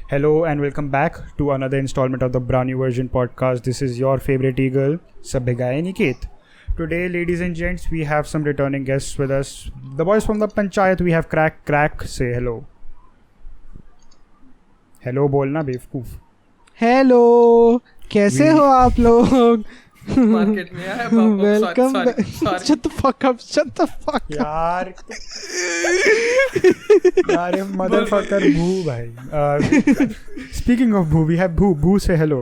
Hello and welcome back to another installment of the Brownie Version podcast. This is your favorite eagle, Sabhigai Niket. Today, ladies and gents, we have some returning guests with us. The boys from the Panchayat, we have Crack. Say hello. Hello, बोलना बेवकूफ. Hello कैसे हो आप लोग market में आया welcome sorry shut the fuck up यार यार motherfucker भू भाई. Speaking of भू, we have भू say hello.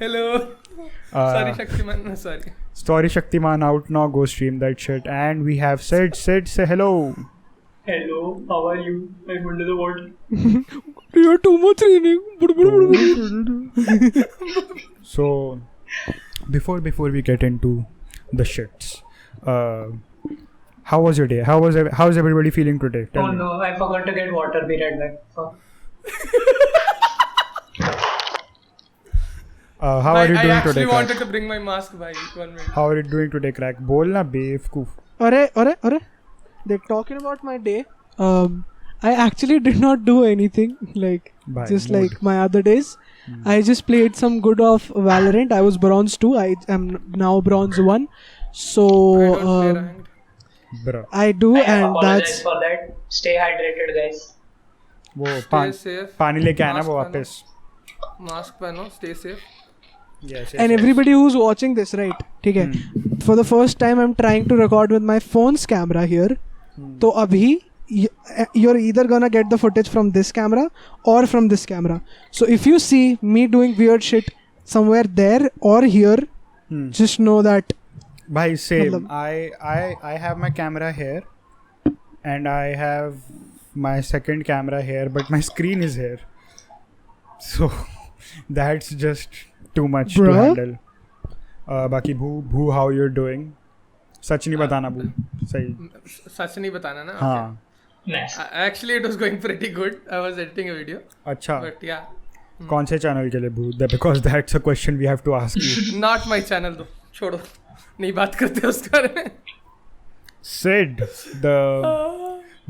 Hello sorry Shaktimaan sorry Story Shaktiman out now, go stream that shit. And we have Sid say hello. Hello, how are you? I'm under the water. you're too much reading So before we get into the shits, how was your day? How's everybody feeling today? Tell Oh me. no, I forgot to get water. Be right back. Fuck. How are you I doing actually today, wanted Crack? to bring my mask by 1 minute. How are you doing today, Crack? बोलना बेवकूफ. अरे they're talking about my day. I actually did not do anything like Bye, just mood. like my other days. I just played some good of Valorant. I was bronze 2. I am now bronze 1. So I don't play ranked. Bro, I do I and apologize that's for that. Stay hydrated, guys. वो Stay safe. पानी लेके आना Mask वो पहनो. वापस. Mask पहनो stay safe Yes. and everybody who's watching this, right? ठीक है. For the first time, I'm trying to record with my phone's camera here. तो अभी you're either gonna get the footage from this camera or from this camera. So if you see me doing weird shit somewhere there or here, just know that. Bhai, same. मतलब- I have my camera here, and I have my second camera here, but my screen is here. So that's just too much to Bruh. handle. बाकी भू how you're doing? सच नहीं बताना भू. सही. सच नहीं बताना ना हाँ. Nice. Actually it was going pretty good. I was editing a video अच्छा. but yeah कौन से चैनल के लिए भू? Because that's a question we have to ask you. not my channel though छोड़ो नहीं बात करते उसके बारे में Sid,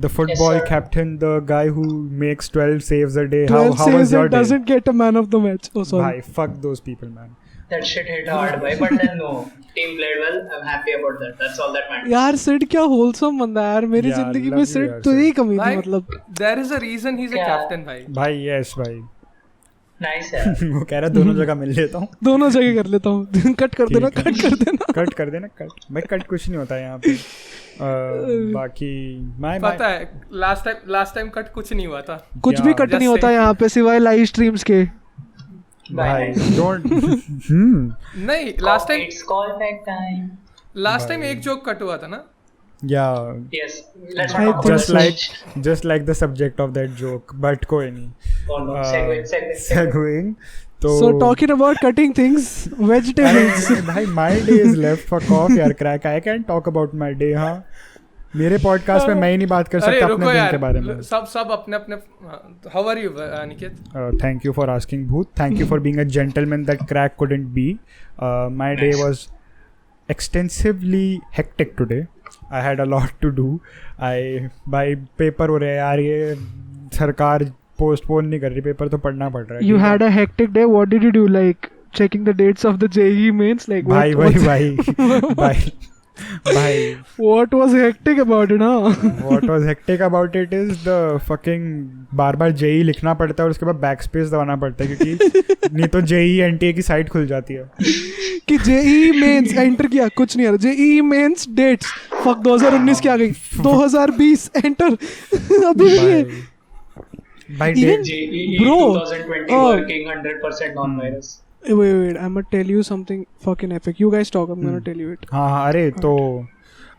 the football Yes, sir. captain, the guy who makes 12 saves a day. 12 How was saves your and day? doesn't get a man of the match. Oh sorry. Bhai, fuck those people, man. That shit hit hard, boy. But then no, team played well. I'm happy about that. That's all that matters. यार सिड क्या wholesome बंदा है यार. मेरी यार, जिंदगी love में you Sid यार, तो Sid. यही कमी थी भाई मतलब. there is a reason he's a क्या? captain भाई भाई yes भाई. Nice, yeah. वो कह रहा दोनों जगह मिल लेता हूँ. दोनों जगह कर लेता हूँ. कट कर देना ठीक है. कट कर देना. कट कर देना कट. भाई कट कुछ नहीं होता है यहाँ पे. बाकी पता है लास्ट टाइम कट कुछ नहीं हुआ था कुछ भी Yeah, कट नहीं just होता saying. यहाँ पे सिवाय लाइव स्ट्रीम्स के. भाई don't. नहीं last It's call back time. Time एक जोक कट हुआ था ना Yeah, Yes. Let's I not talk think about just like the subject of that joke, but कोई नहीं. Oh no, segue. Segueing. तो So talking about cutting things, vegetables. अरे भाई my day is left. Fuck off यार Crack. I can't talk about my day. हाँ मेरे podcast में मैं ही नहीं बात कर अरे सकता रुको अपने दिन के यार बारे में. सब अपने अपने how are you Aniket Thank you for asking, Bhoot. Thank you for being a gentleman that Crack couldn't be. My day Nice. was extensively hectic today. I had a lot to do. भाई paper हो रहे हैं यार. ये सरकार postpone नहीं कर रही. पेपर तो पढ़ना पड़ रहा है. You ठीक है? had a hectic day. What did you do? Like checking the dates of the JEE mains? Like भाई भाई what was hectic about it, huh? What was hectic about it is the fucking बार जेई लिखना पड़ता है और उसके बाद बैक स्पेस दबाना पड़ता है क्योंकि नहीं तो जेई एनटीए की साइट खुल जाती है. कि JEE mains एंटर किया कुछ नहीं आ रहा. JEE mains dates. Fuck 2019 की आ गई. 2020 एंटर. अभी भी ये. भाई Even- JEE Bro. 2020 Oh. working 100% on virus. Wait. I'm gonna tell you something fucking epic. You guys talk. I'm gonna tell you it. हाँ अरे तो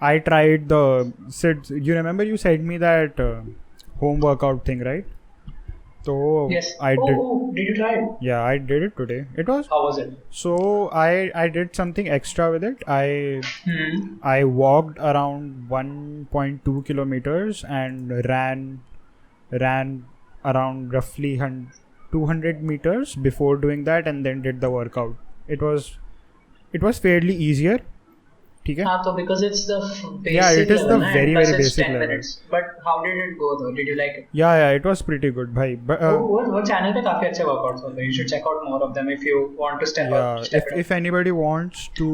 I tried the Sid, you remember you said me that home workout thing, right? So Yes. I did. Oh, did you try it? Yeah, I did it today. It was How was it? so I did something extra with it. Hmm. I walked around 1.2 kilometers and ran around roughly 200 meters before doing that, and then did the workout. It was fairly easier. ठीक है. हाँ, तो because it's the basic Yeah, it is the level, na, very, and plus very it's basic 10 level. minutes. But how did it go though? Did you like it? Yeah, it was pretty good, भाई. But वो channel पे काफी अच्छे workouts होते हैं. You should check out more of them if you want to step yeah, it up. if anybody wants to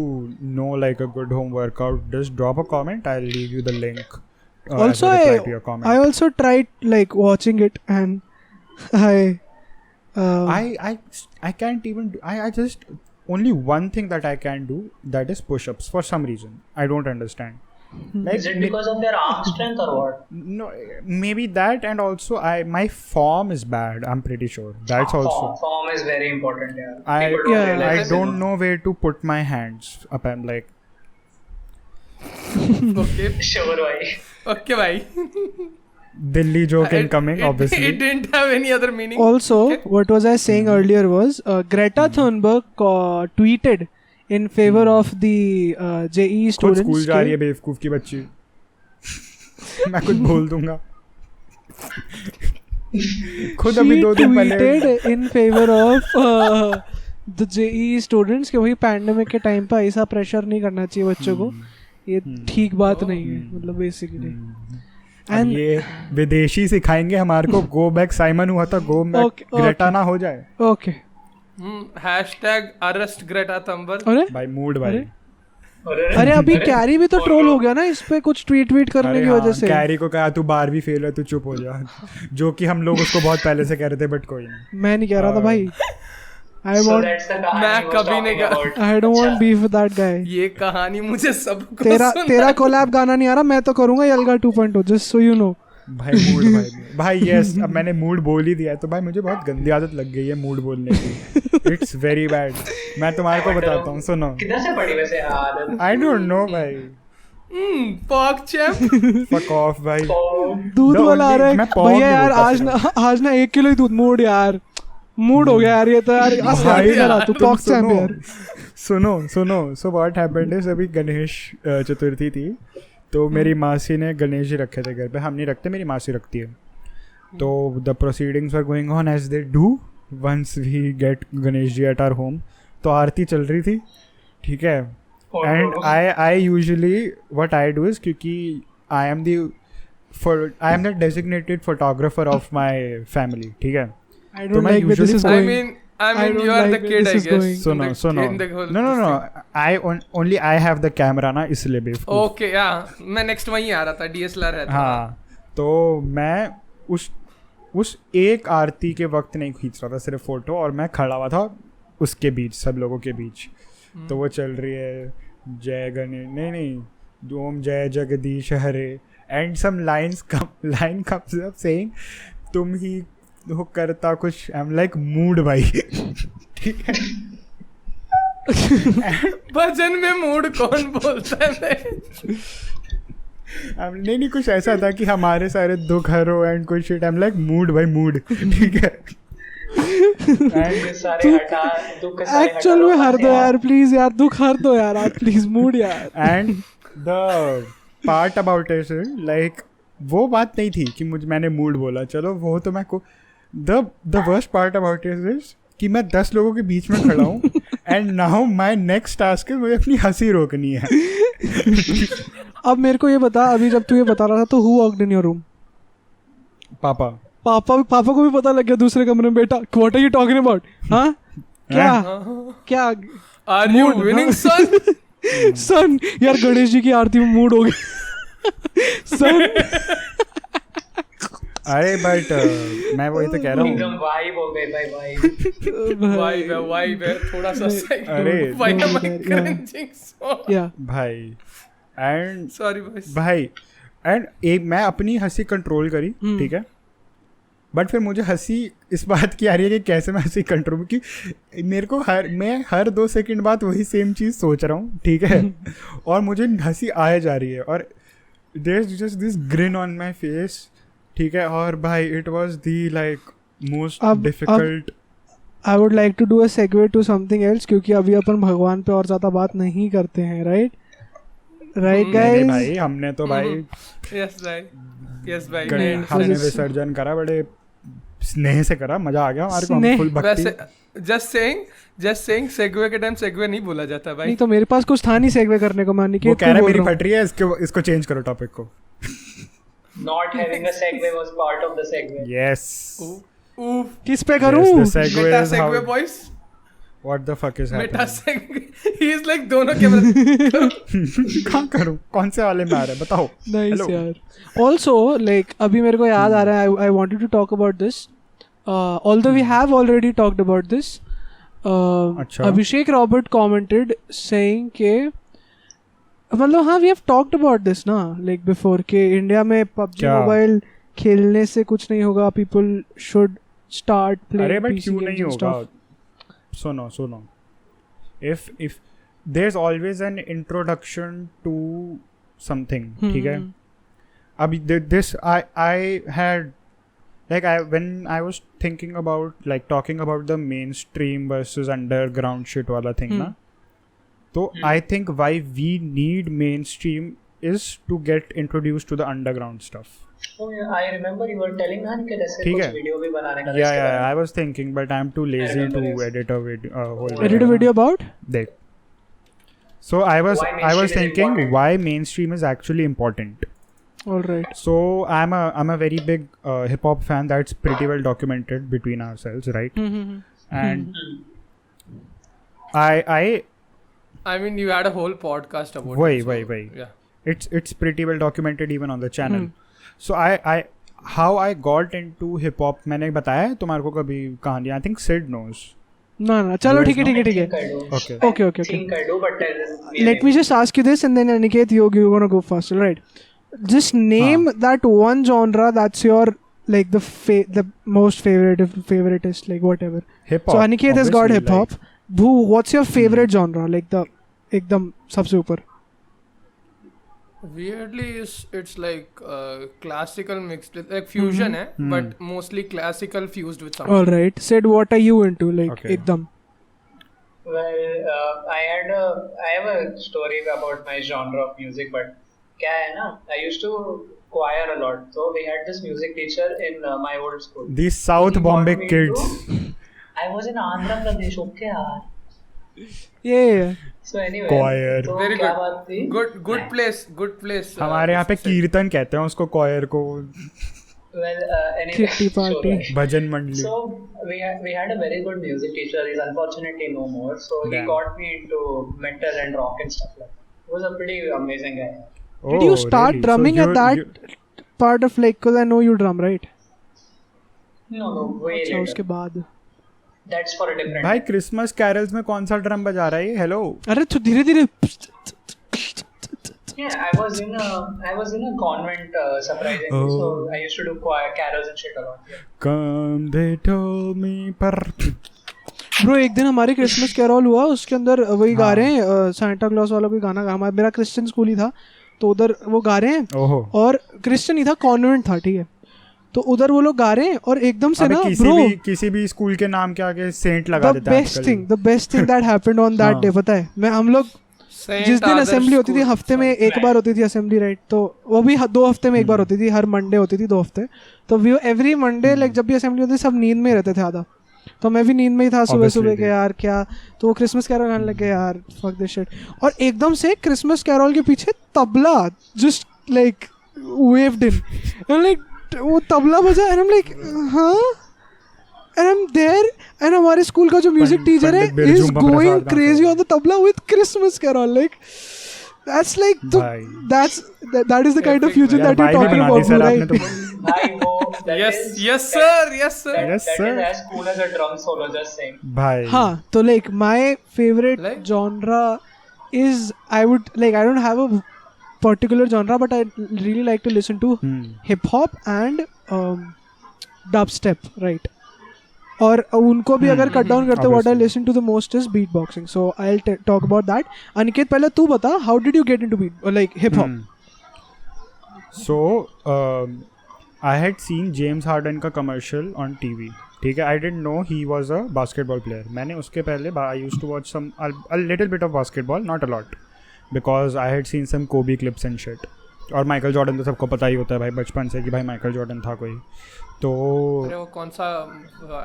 know like a good home workout, just drop a comment. I'll leave you the link. Also, as a reply to your comment. I also tried like watching it, and I can't even do, I just only one thing that I can do, that is push-ups for some reason. I don't understand. Like, Is it because of their arm strength or what? no, maybe that, and also my form is bad. I'm pretty sure that's also. Form is very important. Yeah. I People don't Yeah. realize I it. don't know where to put my hands up. I'm like, Okay. Sure, bhai. Okay, bhai. Delhi joke incoming, obviously. It didn't have any other meaning. also, Okay. what was I saying earlier was Greta Thunberg tweeted in favor of the JEE खुद students. School जा रही है बेवकूफ की बच्ची. मैं कुछ बोल दूंगा. खुद अभी 2 दिन पहले tweeted in favor of the JEE students कि वही पैंडेमिक के टाइम पे ऐसा प्रेशर नहीं करना चाहिए बच्चों को. ये ठीक बात नहीं है, मतलब बेसिकली. अब ये विदेशी सिखाएंगे हमारे को. गो बैक साइमन हुआ था, go back Okay, okay. Greta ना हो जाए. Okay. Hashtag arrest Greta Thunberg. अरे भाई मूड भाई. अरे अभी कैरी भी तो ट्रोल हो गया ना इस पे कुछ ट्वीट करने अरे की हाँ, वजह से. कैरी को कहा तू 12वीं फेल है, तू चुप हो जा. जो कि हम लोग उसको बहुत पहले से कह रहे थे, बट कोई नहीं. मैं नहीं कह रहा था भाई. I So want that's the कहानी मैं he was कभी नहीं talking कहा. about. I don't want अच्छा. beef with that guy. ये कहानी मुझे सबको तेरा कोलैब गाना नहीं आ रहा, मैं तो करूंगा यलगा 2.0 just so you know. भाई मूड भाई यस. अब मैंने मूड बोल ही दिया है, तो भाई मुझे बहुत गंदी आदत लग गई है मूड बोलने की. It's very bad. मैं तुम्हारे को बताता हूँ, सुनो. किधर से पड़ी वैसे आदत? आई डोंट नो भाई. Pock champ. फक ऑफ भाई. दूध The वाला आ only- रहा मैं है पॉग भैया नहीं यार. बोलता आज ना 1 किलो ही दूध. मूड यार, मूड हो गया यार. ये तो यार भाई यार तू तुम पॉक चैंप सुनो. यार. सुनो. सो व्हाट हैपेंड इज, अभी गणेश चतुर्थी थी, तो मेरी मासी ने गणेश जी रखे थे घर पे. हम नहीं रखते, मेरी मासी रखती है. तो the proceedings are going on as they do once we get Ganesh ji at our home. तो आरती चल रही थी, ठीक है. And I usually what I do is, क्योंकि I am the designated photographer of my family, ठीक है. I तो don't मैं like where this usually is I going. mean I don't you are like the where kid, this I is guess. going. सुनो. In the whole No. this thing. I only I have the camera ना, इसलिए बेवकूफ. Okay, yeah. मैं next वहीं आ रहा था. DSLR है. हाँ, तो मैं उस एक आरती के वक्त नहीं खींच रहा था सिर्फ फोटो, और मैं खड़ा हुआ था उसके बीच, सब लोगों के बीच. तो वो चल रही है जय गणेश, नहीं ओम जय जगदीश हरे, and some line comes up saying तुम ही हो करता कुछ. आई एम लाइक मूड भाई. ठीक है. भजन में मूड कौन बोलता है? नहीं कुछ ऐसा था कि हमारे सारे दुख हरो एंड कुछ shit. I am like mood भाई, मूड. ठीक है. सारे हटा दुख के सारे एक्चुअल में हर दो यार प्लीज यार. दुख हर दो यार आप प्लीज. मूड यार. And the part about it, like वो बात नहीं थी कि मैंने मूड बोला, चलो वो तो मैं को. The worst part about it is कि मैं 10 लोगों के बीच में खड़ा हूँ, and now my next task है मुझे अपनी हंसी रोकनी है. अब मेरे को ये बता, अभी जब तू ये बता रहा था तो who walked in your room? पापा पापा को भी पता लग गया दूसरे कमरे में. बेटा what are you talking about? हाँ क्या Are you Mood, winning, हाँ? son? सन यार गणेश जी की आरती में मूड हो गया. सन अरे बट मैं वही तो कह रहा हूँ. एकदम वाइब हो गई भाई वाइब. Vibe है. थोड़ा सा side. अरे. Why am I Yeah. cringing so? या भाई एंड Sorry boys. भाई एंड एक मैं अपनी हंसी कंट्रोल करी, ठीक है. बट फिर मुझे हंसी इस बात की आ रही है कि कैसे मैं हंसी कंट्रोल, कि मेरे को मैं हर 2 सेकंड बाद वही सेम चीज़ सोच रहा हूँ, ठीक है. और मुझे हंसी आए जा रही है, और there is just this grin on my face, ठीक है. और भाई it was the like most difficult. I would like to do a segue to something else, क्योंकि अभी अपन भगवान पे और ज़्यादा बात नहीं करते हैं. Right guys. भाई हमने तो भाई Yes भाई. हमने विसर्जन करा बड़े स्नेह से करा, मजा आ गया हमारे को, स्नेह। फुल भक्ति. वैसे जस्ट सेइंग सेगवे के टाइम सेगवे नहीं बोला जाता भाई. नहीं तो मेरे पास कुछ था नहीं सेगवे करने को, मैं वो अनिकेत कह को रहा है बोल मेरी रहा हूँ. फट रही है, इसको चेंज करो टॉपिक को. Not having a segue was part of the segue. Yes. Oof. किस पे करूँ? Yes, the segue Meta is how. segue boys. What the fuck is Meta happening? segue. He is like दोनों camera. कहाँ करूँ? कौन से वाले में आ रहा है? बताओ. Nice Hello. यार. Also like अभी मेरे को याद आ रहा है, I wanted to talk about this. Although we have already talked about this. अच्छा. Abhishek Robert commented saying के मतलब हाँ we have talked about this ना like before के इंडिया में PUBG क्या? मोबाइल खेलने से कुछ नहीं होगा, people should start playing अरे बट PC क्यों games नहीं and होगा? stuff. सुनो. If there's always an introduction to something, ठीक है? अभी this I had like when I was thinking about like talking about the mainstream versus underground shit वाला thing ना, तो I think why we need mainstream is to get introduced to the underground stuff. Oh yeah, I remember you were telling ना कि जैसे ठीक कुछ है. Video भी बनाने का. Yeah, I was thinking, but I'm too lazy remember to this. edit a video. Whole Edit a video about? Deck. So I was Why I was mainstream is thinking important? why mainstream is actually important. All right. So I'm a very big hip hop fan. That's pretty well documented between ourselves, right? And I mean you had a whole podcast about Why? it. so, Yeah. it's pretty well documented even on the channel. So I how I got into hip hop, मैंने बताया है तुम्हारे को कभी कहानी? I think Sid knows. ना चलो ठीक है. Okay. Okay. think I do, but Let me just ask you this, and then Aniket, you're gonna go first, right? Just name that one genre that's your like the most favoritist, like whatever. Hip hop. So Aniket has got obviously, hip hop. Bhoo, what's your favorite genre? Like the एकदम सबसे ऊपर. Weirdly, it's like classical mixed with like fusion, but mostly classical fused with something. All right. Said, what are you into? Like Okay. एकदम. Well, I have a story about my genre of music, but क्या है ना, I used to choir a lot. So we had this music teacher in my old school. These South He Bombay got me kids. I was in Andhra Pradesh, okay यार. Yeah. So anyway, Choir. तो Very क्या good. बात थी? Good place. हमारे यहाँ पे कीर्तन कहते हैं उसको, choir को Well, anyway, Kitty party. so, भजन मंडली. so we had a very good music teacher. He's unfortunately no more. So he Damn. got me into metal and rock and stuff like that. He was a pretty amazing guy. Did you start really? drumming So at that part of like, because I know you drum, right? No, way अच्छा later. उसके बाद. That's for a different. भाई Christmas carols में कौन सा drum बजा रहा है ये? हेलो. अरे तो धीरे Yeah, I was in a convent surprisingly. Oh. So I used to do carols and shit a lot. Yeah. Come they told me पर ब्रो एक दिन हमारे क्रिसमस कैरोल हुआ, उसके अंदर वही गा रहे हैं सांता क्लॉस वाला कोई गाना गा. मेरा क्रिश्चियन स्कूल ही था तो उधर वो गा रहे हैं. ओहो. और क्रिश्चियन ही था, कॉन्वेंट था, ठीक है. तो उधर वो लोग गा रहे हैं और एकदम से अबे ना ब्रो किसी भी स्कूल के नाम के आगे सेंट लगा द देते हैं best thing that happened on that day, पता है, मैं हम लोग जिस दिन असेंबली होती थी हफ्ते में एक बार होती थी असेंबली, राइट, तो वो भी 2 हफ्ते में एक बार होती थी, हर मंडे होती थी 2 हफ्ते. तो वी एवरी मंडे लाइक जब भी असेंबली होती थी सब नींद में रहते थे आधा, तो मैं भी नींद में ही था सुबह के यार क्या. तो वो क्रिसमस कैरोल गाने लगे यार, फक दिस शिट. और एकदम से क्रिसमस कैरोल के पीछे tabla just like waved in, like वो तबला बजा एंड आई एम लाइक हाँ, and I am there and हमारे स्कूल का जो म्यूजिक टीचर है is going crazy on the tabla with Christmas carol. Like that's like that is the kind of fusion that you're talking about, right? Bhai, wo, that is- Yes sir. That Yes, is sir. as cool as a drum solo, just saying. भाई. हाँ, तो like my favorite Like? genre is I don't have a particular genre, but I really like to listen to hip hop and dubstep, right? और उनको भी अगर cut down करते what I listen to the most is beatboxing. So I'll talk about that. Aniket पहले तू बता, how did you get into like hip hop? So I had seen James Harden का commercial on TV. ठीक है, I didn't know he was a basketball player. मैंने उसके पहले I used to watch a little bit of basketball, not a lot, because I had seen some Kobe clips and shit. और Michael Jordan तो सबको पता ही होता है भाई बचपन से कि भाई माइकल जॉर्डन था कोई तो अरे वो कौन सा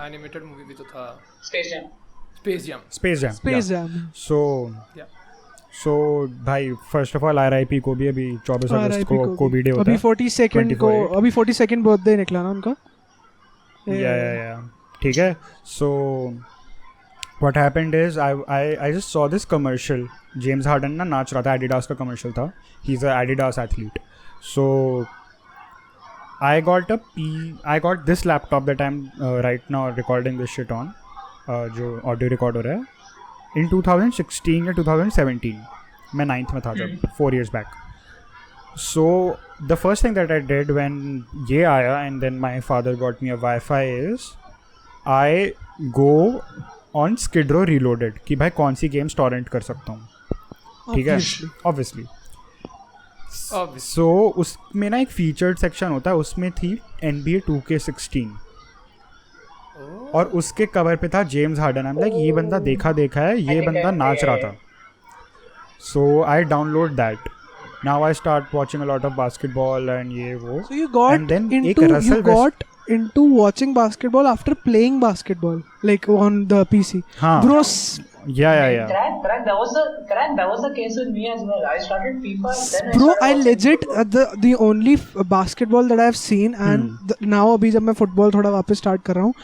एनिमेटेड मूवी भी तो था Space Jam. Space jam Space Jam. सो भाई फर्स्ट ऑफ ऑल RIP को भी अभी 24 अगस्त RIP को कोविड डे होता अभी है 42nd को 24 अभी 42nd बर्थडे निकला ना उनका या ठीक है सो what happened is I just saw this commercial James harden ना नाच रहा था एडिडास का कमर्शियल था he is a Adidas athlete so I got this laptop that I'm right now recording this shit on जो ऑडियो रिकॉर्ड हो रहा है in 2016 या 2017 मैं 9th में था जब 4 years back so the first thing that I did when ये आया and then my father got me a Wi-Fi is I go on Skid Row Reloaded कि भाई कौन सी गेम्स टॉरेंट कर सकता हूँ ठीक है ऑब्वियसली सो उसमें ना एक फीचर्ड सेक्शन होता है उसमें थी NBA 2K16 और उसके कवर पे था James Harden I am like ये बंदा देखा है ये बंदा नाच रहा था so I download that now I start watching a lot of basketball and ये वो So you got And then into एक Russell into watching basketball after playing basketball, like on the PC. हाँ Bro, yeah Crack, that was the case with me as well. I started FIFA, then bro, I started legit watching the only basketball that I've seen and now अभी जब मैं football थोड़ा वापस start कर रहा हूँ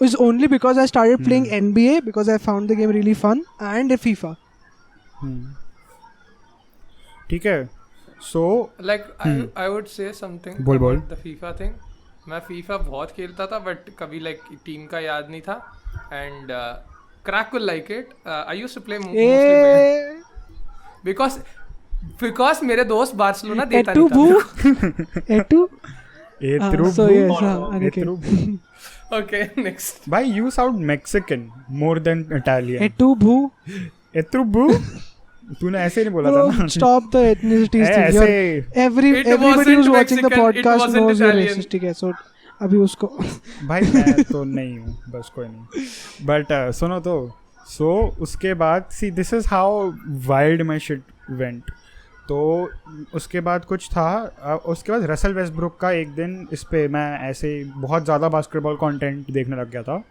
is only because I started playing NBA because I found the game really fun and FIFA. ठीक है सो like I would say something बोल about the FIFA thing. मैं FIFA बहुत खेलता था बट कभी लाइक टीम का याद नहीं था and crack will like it I used to play mostly because मेरे दोस्त बार्सिलोना देता नहीं था Etu? So yes, Etru. Okay next भाई you sound Mexican more than Italian Etu bhu. Etru boo तूने ऐसे नहीं बोला था Bro, ना stop the ethnicity thing. ऐसे Everybody wasn't who's watching the Mexican, it podcast wasn't knows you're Italian. racist. ठीक है, so अभी उसको भाई मैं तो नहीं हूँ बस कोई नहीं बट सुनो तो सो उसके बाद see this is how wild my shit went तो उसके बाद कुछ था उसके बाद रसल वेस्टब्रुक का एक दिन इस पे मैं ऐसे बहुत ज़्यादा बास्केटबॉल कंटेंट देखने लग गया था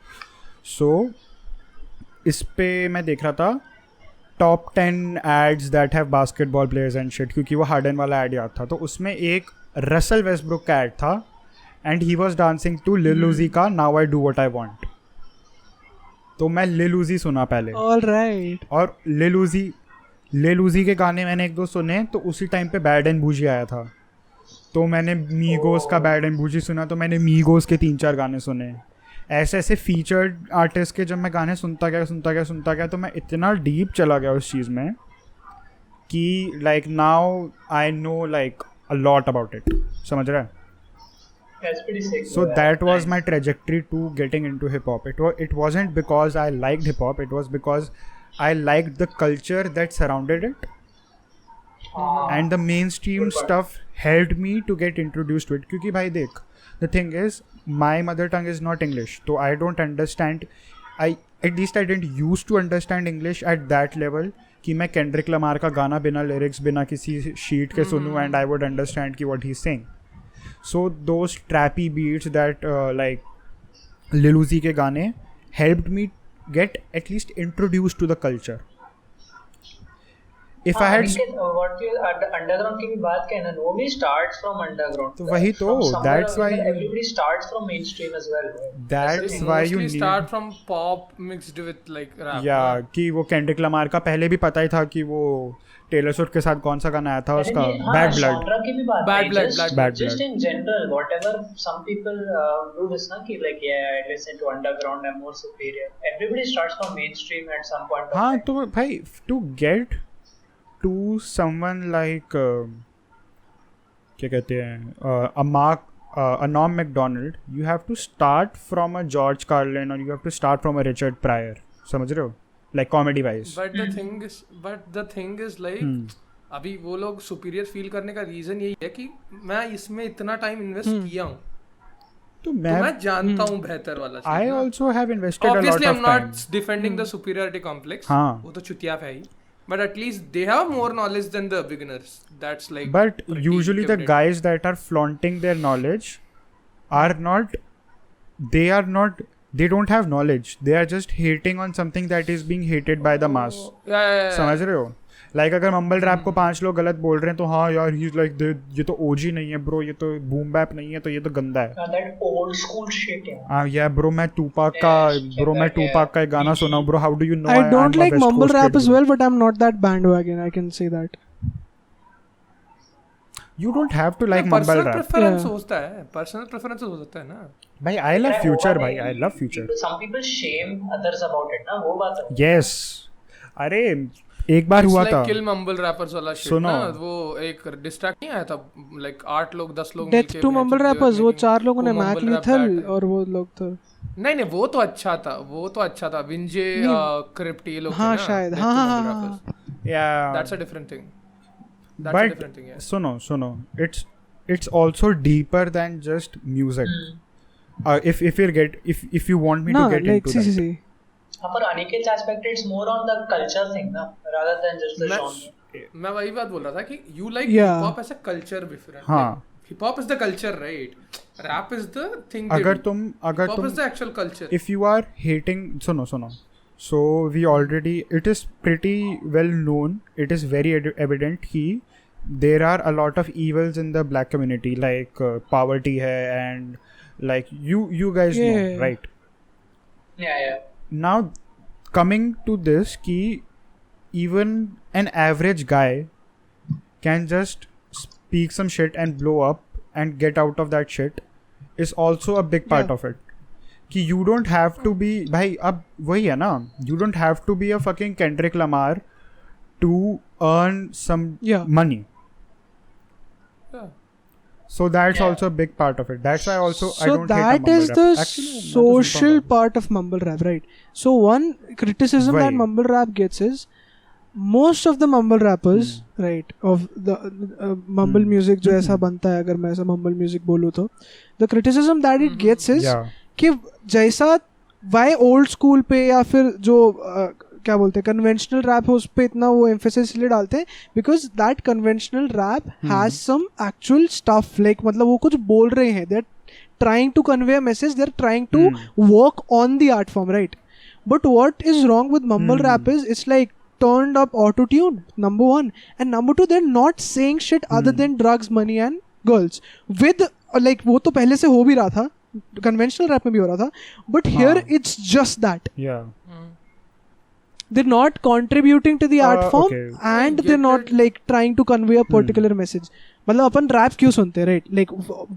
सो इस पे मैं देख रहा था top 10 ads that have basketball players and shit क्योंकि वो हार्डन वाला एड याद था तो उसमें एक रसल वेस्टब्रुक का एड था and he was dancing to Lil Uzi का now I do what I want तो मैं लिल उजी सुना पहले all right. और लिल उजी के गाने मैंने एक दो सुने तो उसी टाइम पे बैड एंड बूजी आया था तो मैंने मीगोस का बैड एंड बूजी सुना तो मैंने मीगोस के 3-4 गाने सुने ऐसे फीचर्ड आर्टिस्ट के जब मैं गाने सुनता गया तो मैं इतना डीप चला गया उस चीज़ में कि like now I know like a lot about it समझ रहा है That's pretty sick. So that was my trajectory to getting into hip hop. It wasn't because I liked hip hop. It was because I liked the culture that surrounded it, and the mainstream stuff helped me to get introduced to it. क्योंकि भाई देख, the thing is, my mother tongue is not English, so I don't understand. At least I didn't used to understand English at that level. कि मैं Kendrick Lamar का गाना बिना lyrics बिना किसी sheet के सुनूं and I would understand कि what he's saying. So those trappy beats that like Lil Uzi के गाने helped me get at least introduced to the culture. If I had what you underground की भी बात कहना nobody starts from underground तो वही तो that's why everybody starts from mainstream as well. That's why you need start from pop mixed with like rap. Yeah कि वो Kendrick Lamar का पहले भी पता ही था कि वो टेलर स्विफ्ट के साथ कौन सा गाना आया था उसका bad blood Bad Blood. Just in general whatever some people do this na कि like yeah I listen to underground I'm more superior. Everybody starts from mainstream at some point. हाँ तो भाई to get to someone like क्या कहते हैं a Norm Macdonald you have to start from a George Carlin or you have to start from a Richard Pryor समझ रहे हो like comedy wise But the thing is like अभी वो लोग superior feel करने का रीजन यही है कि मैं इसमें इतना टाइम इन्वेस्ट किया हूँ तो मैं जानता हूँ बेहतर वाला चीज़ I ना। also have invested a lot Obviously of I'm time not defending the superiority complex हाँ वो तो चुतिया है ही but at least they have more knowledge than the beginners. That's like. But pretty usually the evident. guys that are flaunting their knowledge are not, they don't have knowledge. They are just hating on something that is being hated by the mass. Yeah. समझ रहे हो? Like अगर mumble rap को 5 लोग गलत बोल रहे हैं तो हाँ यार ही लाइक ये तो ओजी नहीं है ब्रो, ये तो बूम बैप नहीं है, तो ये तो गंदा है. That old school shit, yeah. हाँ यार ब्रो मैं टूपाक का एक गाना सुना हूँ bro. How do you know I don't I'm a like West mumble Coast rap kid, as bro? well, but I'm not that bandwagon. I can say that. You don't have to like mumble personal rap. preference Yeah. होता है. Personal preference हो सकता है ना. भाई I love Yeah, future वो भाई. वाले- I love future. Some people shame others about it, ना वो बात है. Yes. अरे एक बार It's हुआ like था. kill mumble rappers वाला shit सुनो. ना. वो एक डिस्ट्रैक्ट नहीं आया था. Like 8 लोग 10 लोग Death मिलके to मैं mumble जो rappers. they वो were 4 लोगों ने making Mac वो mumble rap Lethal battle. और वो लोग थे. नहीं वो तो अच्छा था. विंजे क्रिप्ट ये लोग थे हाँ ना. शायद. Death to हाँ mumble हाँ rappers. Yeah. That's a different thing. That's a But different thing. Yeah. सुनो. It's also deeper than just music. If you want me No, to get like into that. see. हाँ, पर Aniket's aspect it's more on the culture thing, ना, rather than just the genre. मैं वही बात बोल रहा था कि you like Yeah. hip hop as a culture different. हाँ. Hip hop is the culture, right? Rap is the thing. अगर they do. तुम Hip hop is the actual culture. if you are hating, सुनो. So it is pretty well known. It is very evident कि there are a lot of evils in the black community, like poverty है and like you guys know, Yeah. right? Yeah. Now coming to this कि even an average guy can just speak some shit and blow up and get out of that shit is also a big part Yeah. of it. कि you don't have to be, भाई अब वही है ना, you don't have to be a fucking Kendrick Lamar to earn some Yeah. money. Yeah. So that's Yeah. also a big part of it. That's why also I So don't hate that mumble is rap. the Actually, मैं तो सुनता social हूँ. part of mumble rap, right? So one criticism that Why? mumble rap gets is most of the mumble rappers, right, of the mumble music जो ऐसा बनता है, अगर मैं ऐसा mumble music बोलूँ तो, the criticism that it gets is Yeah. कि जैसा why old school पे या फिर जो क्या बोलते हैं कन्वेंशनल रैप है उस पे इतना वो एम्फेसिस इसलिए डालते हैं because that conventional rap has some actual stuff like मतलब वो कुछ बोल रहे हैं they are trying to convey a message they are trying to work on the art form right but what is wrong with mumble rap is it's like turned up auto tune number 1 and number 2 they're not saying shit other than drugs money and girls with like वो तो पहले से हो भी रहा था conventional rap में भी हो रहा था but here it's just that Yeah. they're not contributing to the art form okay. and I they're get not it. like trying to convey a particular message मतलब अपन रैप क्यों सुनते हैं right like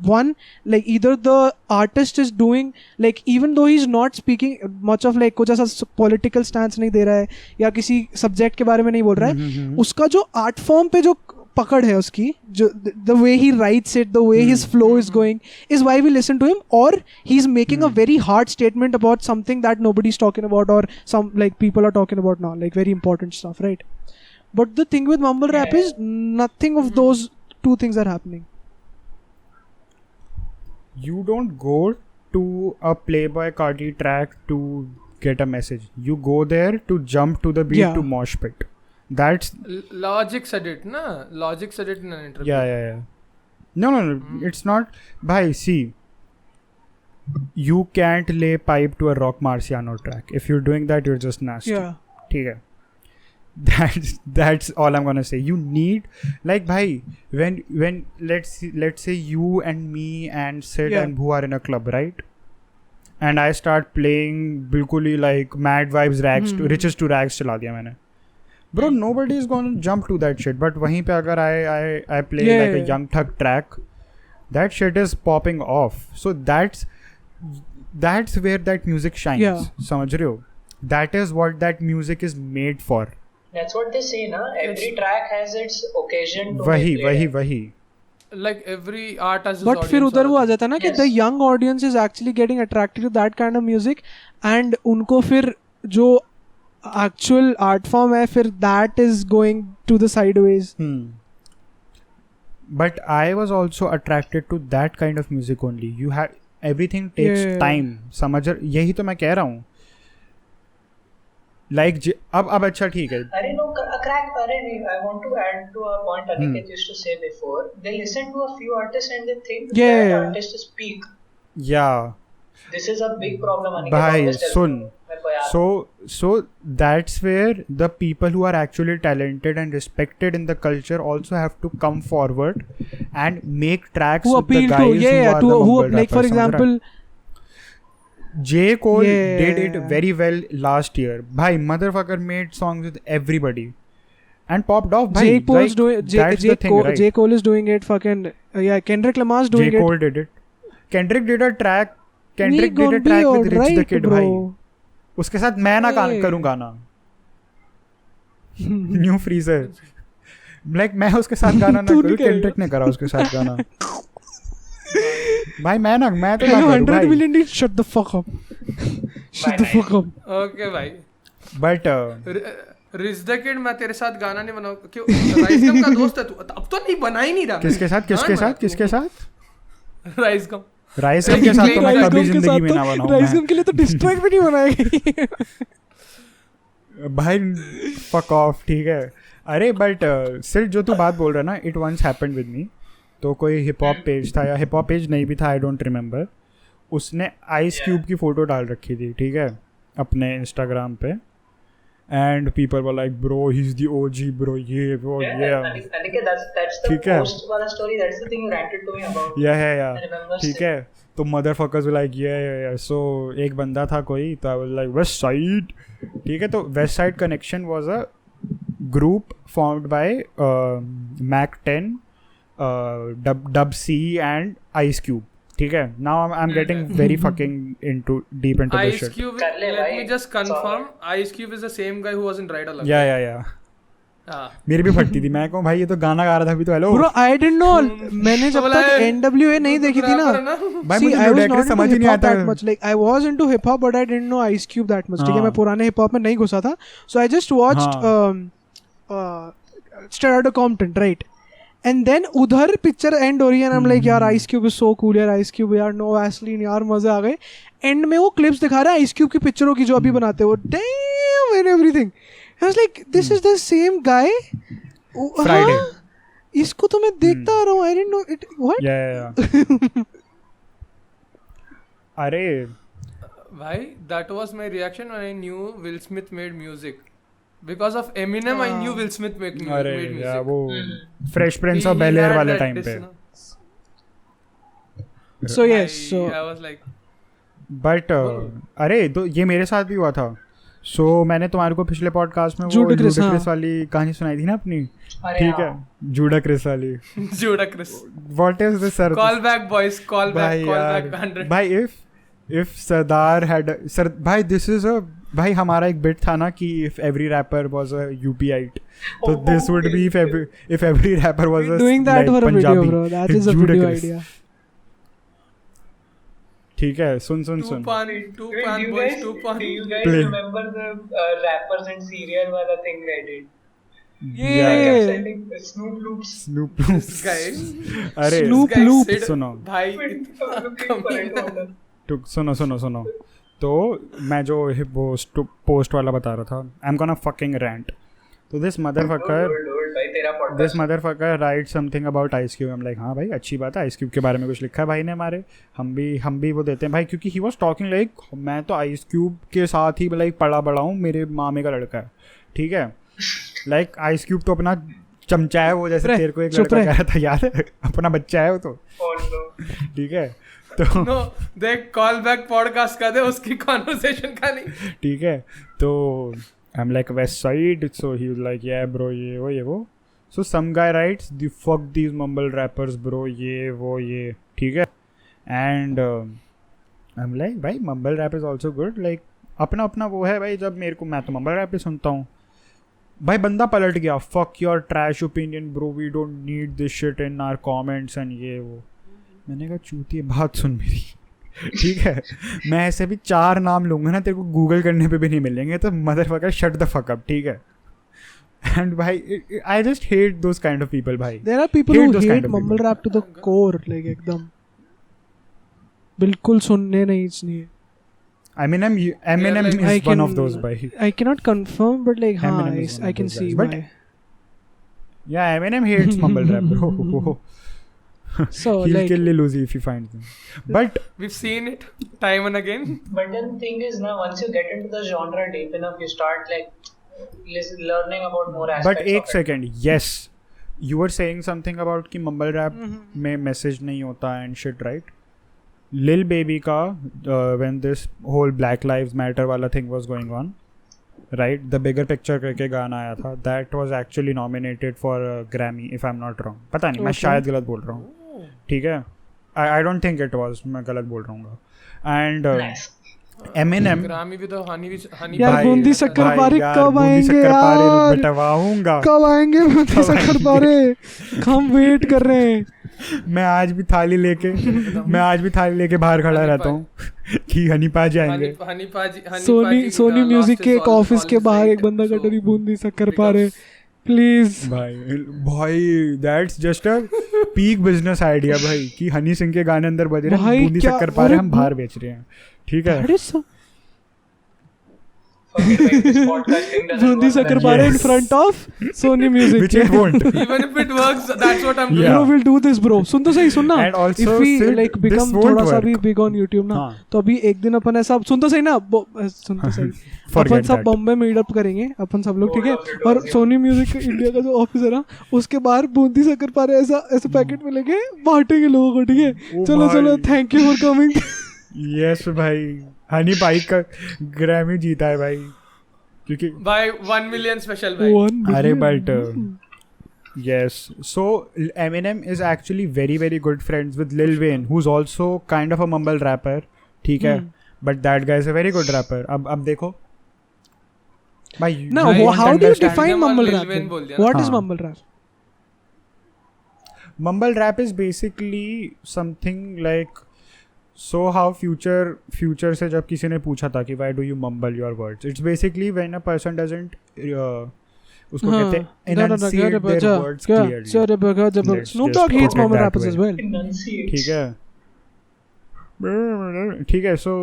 one like either the artist is doing like even though he's not speaking much of like कुछ ऐसा political stance नहीं दे रहा है या किसी subject के बारे में नहीं बोल रहा है उसका जो art form पे जो पकड़ है उसकी जो the way he writes it the way his flow is going is why we listen to him or he's making a very hard statement about something that nobody's talking about or some like people are talking about now like very important stuff right but the thing with mumble rap is nothing of those two things are happening. You don't go to a Playboy Carti track to get a message. You go there to jump to the beat Yeah. to mosh pit. That's Logic said it na Logic said it in an interview. yeah. No. It's not. Bhai, see. You can't lay pipe to a Rock Marciano track. If you're doing that, you're just nasty. Yeah. ठीक है. That's all I'm gonna say. You need like bhai when let's say you and me and Sid Yeah. and Bhu are in a club right and I start playing बिल्कुल ही like mad vibes rags to riches to rags चला दिया मैंने bro nobody is gonna jump to that shit but वहीं पे अगर I play Yeah, like a yeah. Young Thug track that shit is popping off so that's where that music shines Yeah. समझ रहे हो that is what that music is made for That's what they say, na. Every track has its occasion to be played. वही Like every art has its But फिर audience उधर वो आ अलग है. जाता है ना कि Yes. the young audience is actually getting attracted to that kind of music and उनको फिर जो actual art form है फिर that is going to the sideways. But I was also attracted to that kind of music only. You had everything takes Yeah. time. समझ यही तो मैं कह रहा हूँ. Like अब अच्छा ठीक है. अरे no, crack. I want to add to a point Aniket used to say before. They listen to a few artists and they think that artist is peak. Yeah. This is a big problem, Aniket. Bhai, sun. So that's where the people who are actually talented and respected in the culture also have to come forward and make tracks who with the appeal guys to who are the mumble like for rappers, example J. Cole did it very well last year. Bhai, motherfucker made songs with everybody and popped off. Bhai, J. Cole is doing it. Fucking Kendrick Lamar's doing it. J. Cole did it. Kendrick did a track with Rich the Kid. Bhai, उसके साथ मैं ना करूँ गाना. New freezer. Like मैं उसके साथ गाना ना करूँ, Kendrick ने करा उसके साथ गाना. भाई मैं तो ना करूँ भाई. 100 million did shut the fuck up. Shut the fuck up. Okay भाई. But रिच द किड मैं तेरे साथ गाना नहीं बनाऊँ क्यों? राइस गम का दोस्त है तू. अब तो नहीं बना ही नहीं रहा. किसके साथ? राइस गम. राइस गम के साथ तो मैं कभी जिंदगी में ना बनाऊँ. राइस गम के लिए तो डिस्ट्रैक्ट भी नहीं बनाएगी. भाई fuck off, ठीक है. अरे बट सिर्फ जो तू बात बोल रहा ना, it once happened with me. तो कोई हिप हॉप पेज था या हिप हॉप पेज नहीं भी था, आई डोंट रिमेंबर. उसने आइस क्यूब की फ़ोटो डाल रखी थी, ठीक है, अपने इंस्टाग्राम पे. And people were like bro he is the OG bro, ये वो ये ठीक है, ठीक है. तो मदरफकर्स वर लाइक ये. सो एक बंदा था कोई, तो I was like west side, ठीक है. तो west side connection was a group formed by Mack 10, Dub C and Ice Cube. ठीक है. Now I'm getting very fucking deep into this shit. Ice Cube, let me just confirm. Ice Cube is the same guy who was in Ride Along. Yeah. मेरी भी फटती थी. मैं कहूँ भाई ये तो गाना गा रहा था अभी तो. Hello bro, I didn't know. मैंने जब तक NWA नहीं देखी थी ना, भाई मुझे लिरिक्स समझ ही नहीं आता. Like I was into hip hop but I didn't know Ice Cube that much. ठीक है, मैं पुराने हिप हॉप में नहीं घुसा था. So I just watched Straight Outta Compton, right? And then उधर पिक्चर एंड हो रही है. I'm like यार Ice Cube is so cool यार. Ice Cube यार, No Vaseline यार, मजे आ गए. एंड में वो क्लिप्स दिखा रहा है Ice Cube की पिक्चरों की जो अभी बनाते हो. Damn and everything. I was like this is the same guy. Friday. इसको तो मैं देखता आ रहा हूँ. I didn't know it. What? Yeah. अरे भाई that was my reaction when I knew Will Smith made music. Because of Eminem, I knew Will Smith made music. अरे यार वो Fresh Prince of Bel-Air वाले टाइम पे. So yes, so I was like. But अरे तो ये मेरे साथ भी हुआ था. So मैंने तुम्हारे को पिछले पॉडकास्ट में वो जूडाक्रिस वाली कहानी सुनाई थी ना अपनी, ठीक है, जूडाक्रिस वाली. जूडाक्रिस. What is this, sir? Call back boys, call back 100. भाई if सरदार had भाई this is a भाई हमारा एक बिट था ना कि if every rapper was a UPite, तो this would be if every rapper was a doing that like for a Punjabi, video, bro. That is a video idea. ठीक है. सुन Two pan boys, two pan. Do you guys Play. remember the rappers and cereal wala thing I did? Yeah. Snoop Loops. Guys. अरे Snoop Loop. सुनो भाई सुनो. तो मैं जो वो पोस्ट वाला बता रहा था, I am gonna fucking rant. तो this motherfucker write something about ice cube. I am like हाँ भाई अच्छी बात है, आइस क्यूब के बारे में कुछ लिखा है भाई ने हमारे. हम भी वो देते हैं भाई, क्योंकि ही वॉज टॉकिंग लाइक मैं तो आइस क्यूब के साथ ही लाइक पला बड़ा हूँ, मेरे मामे का लड़का है, ठीक है. लाइक आइस क्यूब तो अपना चमचा है वो, जैसे तेरे को एक लड़का कह रहा था यार अपना बच्चा है वो तो, ठीक है. तो नो देख कॉल बैक पॉडकास्ट का दे उसकी कन्वर्सेशन का नहीं, ठीक है. तो I am like west side, so he was like yeah bro ये वो. So some guy writes the fuck these mumble rappers bro, ये वो ये, ठीक है. एंड आई एम लाइक भाई mumble rap is also good, like अपना अपना वो है भाई. जब मेरे को मैं तो मम्बल रैप ही सुनता हूँ भाई. बंदा पलट गया, fuck your trash opinion bro, we don't need this shit in our comments and ये वो. मैंने कहा चूती बात सुन मेरी, ठीक है. मैं ऐसे भी 4 नाम लूंगा ना, तेरे को गूगल करने पे भी नहीं मिलेंगे, तो motherfucker shut the fuck up, ठीक है. एंड भाई I just hate those kind of people भाई. There are people who hate mumble rap to the core, like एकदम बिल्कुल सुनने नहीं चाहिए. Eminem like- I is one can- of those by. I cannot confirm, but like, Eminem is one I of can those see guys. But- why. Yeah, Eminem hates mumble rap, bro. So He'll like, kill Lil Uzi if he finds them. But We've seen it time and again. But then the thing is, now once you get into the genre deep enough, you start like learning about more aspects. but एक of it. second, yes, you were saying something about कि mumble rap में message नहीं होता and shit, right? Lil Baby का when this whole Black Lives Matter वाला thing was going on, right? The Bigger Picture करके गाना आया था. That was actually nominated for a Grammy, if I'm not wrong. पता नहीं, मैं Okay. शायद गलत बोल रहा हूँ. ठीक है? I don't think it was. मैं गलत बोल रहा हूँ. And Nice. Eminem. ग्रामी भी तो हनी यार, भाई- बूंदी शक्कर भाई पारे यार, कब बूंदी आएंगे शक्कर पारे यार? बटवाऊंगा. कब आएंगे बूंदी शक्कर पारे? हम वेट कर रहे हैं. मैं आज भी थाली लेके बाहर खड़ा रहता हूँ कि हनी पा जाएंगे. सोनी म्यूजिक के एक ऑफिस के बाहर एक बंदा कटोरी बूंदी शक्कर पारे. प्लीज. भाई that's just a peak business idea भाई कि हनी सिंह के गाने अंदर बज रहे हैं, भाई बूंदी क्या- शक्कर पा रहे अरे हम बाहर बेच रहे हैं. ठीक है. That is so- Forget like this podcasting doesn't Bundi work शक्कर well. पारे in Yes. front of Sony Music. Which it won't. Even if it works, that's what I'm doing. Yeah. Bro, we'll do this, bro. सुन तो सही, सुनना. And also, If we Sid, like this become won't थोड़ा सा work. भी big on YouTube ना, हाँ. तो अभी एक दिन अपन ऐसा सुन तो सही ना, सुन तो सही. Forget अपन सब that. बॉम्बे में मीटअप करेंगे अपन सब लोग, ठीक है? Oh, love it, और love it. Sony music India का जो ऑफिस है ना, उसके बाहर बूंदी शक्कर पारे ऐसा ऐसे पैकेट में लेके बांटेंगे लोगों को, ठीक है? ओ चलो भाई. चलो, thank you for coming. Yes भाई, हनी पाई का ग्रैमी जीता है भाई क्योंकि By 1 million special भाई. अरे but yes, so Eminem is actually very very good friends with Lil Wayne, who's also kind of a mumble rapper. ठीक है, but that guy is a very good rapper. अब देखो भाई, Now, you won't how do you understand. define Eminem और mumble Lil rap? Wayne then? बोल दिया ना. What is हाँ. mumble rap? Mumble rap is basically something like, so how future से जब किसी ने पूछा था कि why do you mumble your words, it's basically when a person doesn't उसको कहते हैं enunciate their words clearly. Let's Snoop just Dogg hates put it mumble that rappers way. as well. Enunciate. ठीक है. So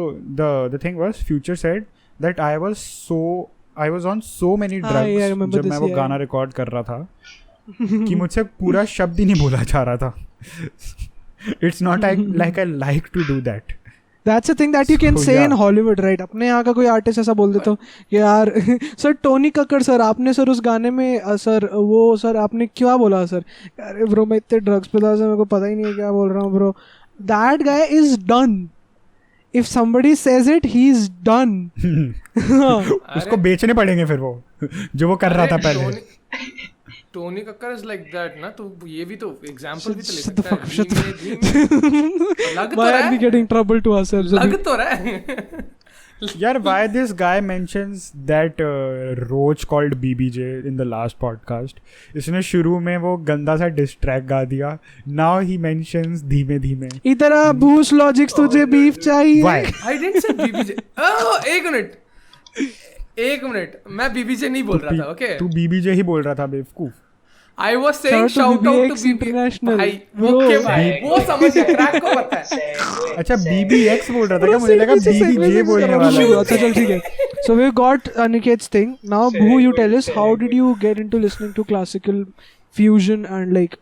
the thing was, Future said that I was on so many हाँ, drugs yeah, I remember जब मैं this, वो yeah. गाना record कर रहा था कि मुझसे पूरा शब्द ही नहीं बोला जा रहा था. It's not like I like to do that. That's a thing that you can So, say in yeah. Hollywood, right? अपने यहाँ का कोई आर्टिस्ट ऐसा बोल देता हो कि यार सर टोनी कक्कड़ सर, आपने सर उस गाने में सर वो सर आपने क्या बोला सर? अरे ब्रो, मैं इतने ड्रग्स पे था सर, मेरे को पता ही नहीं है क्या बोल रहा हूँ bro. That guy is done. If somebody says it, he's done. उसको बेचने पड़ेंगे फिर वो जो वो कर रहा था पहले. Tony Kakkar is like that ना, तो ये भी तो एग्जांपल भी तो ले Shut the सकता fuck, है. shut the धीमे लग तो Why रहा are we है, getting trouble to ourselves? लग तो रहा है. यार, why this guy mentions that roach called BBJ in the last podcast? इसने शुरू में वो गंदा सा डिस्ट्रैक्ट गा दिया. Now he mentions धीमे धीमे. इधर आ भूस लॉजिक्स, तुझे बीफ चाहिए. Why? I didn't say BBJ. एक मिनट, मैं BBJ नहीं बोल रहा था. ओके, तू BBJ ही बोल रहा था बेवकूफ. I was saying Shout to shout out to BBX BBX International. भाई. Bro. ओके भाई, वो समझ गया, क्रैक को पता है. Segue, अच्छा, segue. BBX बोल रहा था क्या? मुझे लगा BBJ बोलने वाला है. अच्छा चल ठीक है. So we've got Aniket's thing. Now Bhu, you tell us, how did you get into listening to classical fusion and like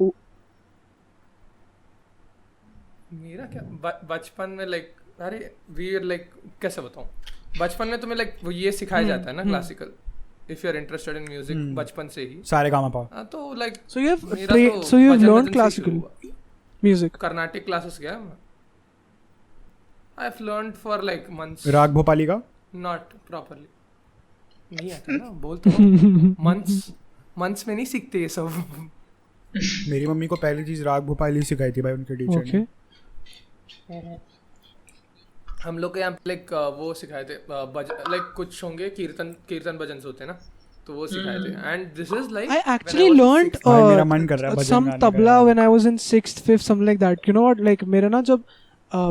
मेरा क्या बचपन में लाइक, अरे वी लाइक कैसे बताऊं, बचपन में तुम्हें लाइक वो ये सिखाया जाता है ना classical, if you are interested in music बचपन से ही. सारे गामा पा. हाँ, तो like so you have learned classical music? Carnatic classes गया मैं. I have learned for like months. राग भोपाली का नॉट प्रॉपर्ली नहीं आता ना, बोल तो. मंथ्स में नहीं सीखते ये सब. मेरी मम्मी को पहली चीज राग भोपाली सिखाई थी भाई उनके टीचर Okay. ने. हम लोग के यहाँ लाइक वो सिखाए थे, लाइक कुछ होंगे कीर्तन भजन होते हैं ना, तो वो सिखाए थे. And this is like I actually learned भाई मेरा मन कर रहा है भजन some गाने का tabla यार. when I was in 6th 5th something like that. You know what, like मेरा ना जब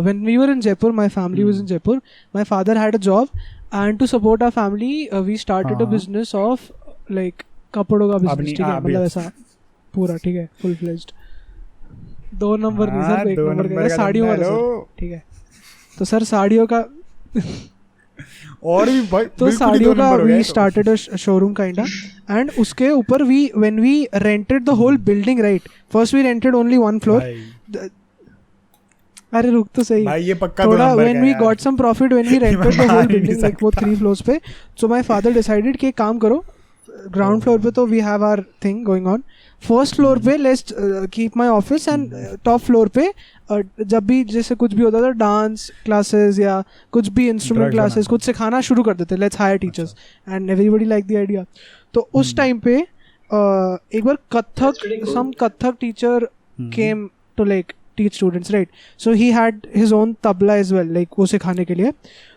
when we were in Jaipur, my family was in Jaipur, my father had a job and to support our family we started a हाँ. business of like कपड़ों का business. ठीक है, हाँ, मतलब yes. ऐसा पूरा, ठीक है, full fledged. 2 नंबर नहीं हाँ, सर, 1 दो नंबर नंबर का का साड़ियों धंधा वाला लो. सर, ठीक है. तो सर साड़ियों का और भी भाई तो साड़ियों का we started a showroom kinda and उसके ऊपर we when we rented the whole building right first we rented only one floor अरे रुक तो सही भाई ये पक्का थोड़ा number when we got some profit when we rented the whole building like वो 3 floors पे so my father decided कि एक काम करो ground floor पे तो we have our thing going on first floor पे let's keep my office and top floor पे जब भी जैसे कुछ भी होता था डांस क्लासेस या कुछ भी इंस्ट्रूमेंट क्लासेस कुछ सिखाना शुरू कर देते let's hire teachers and everybody like the idea तो उस टाइम पे एक बार Kathak teacher came to like teach students right so he had his own tabla as well like वो सिखाने के लिए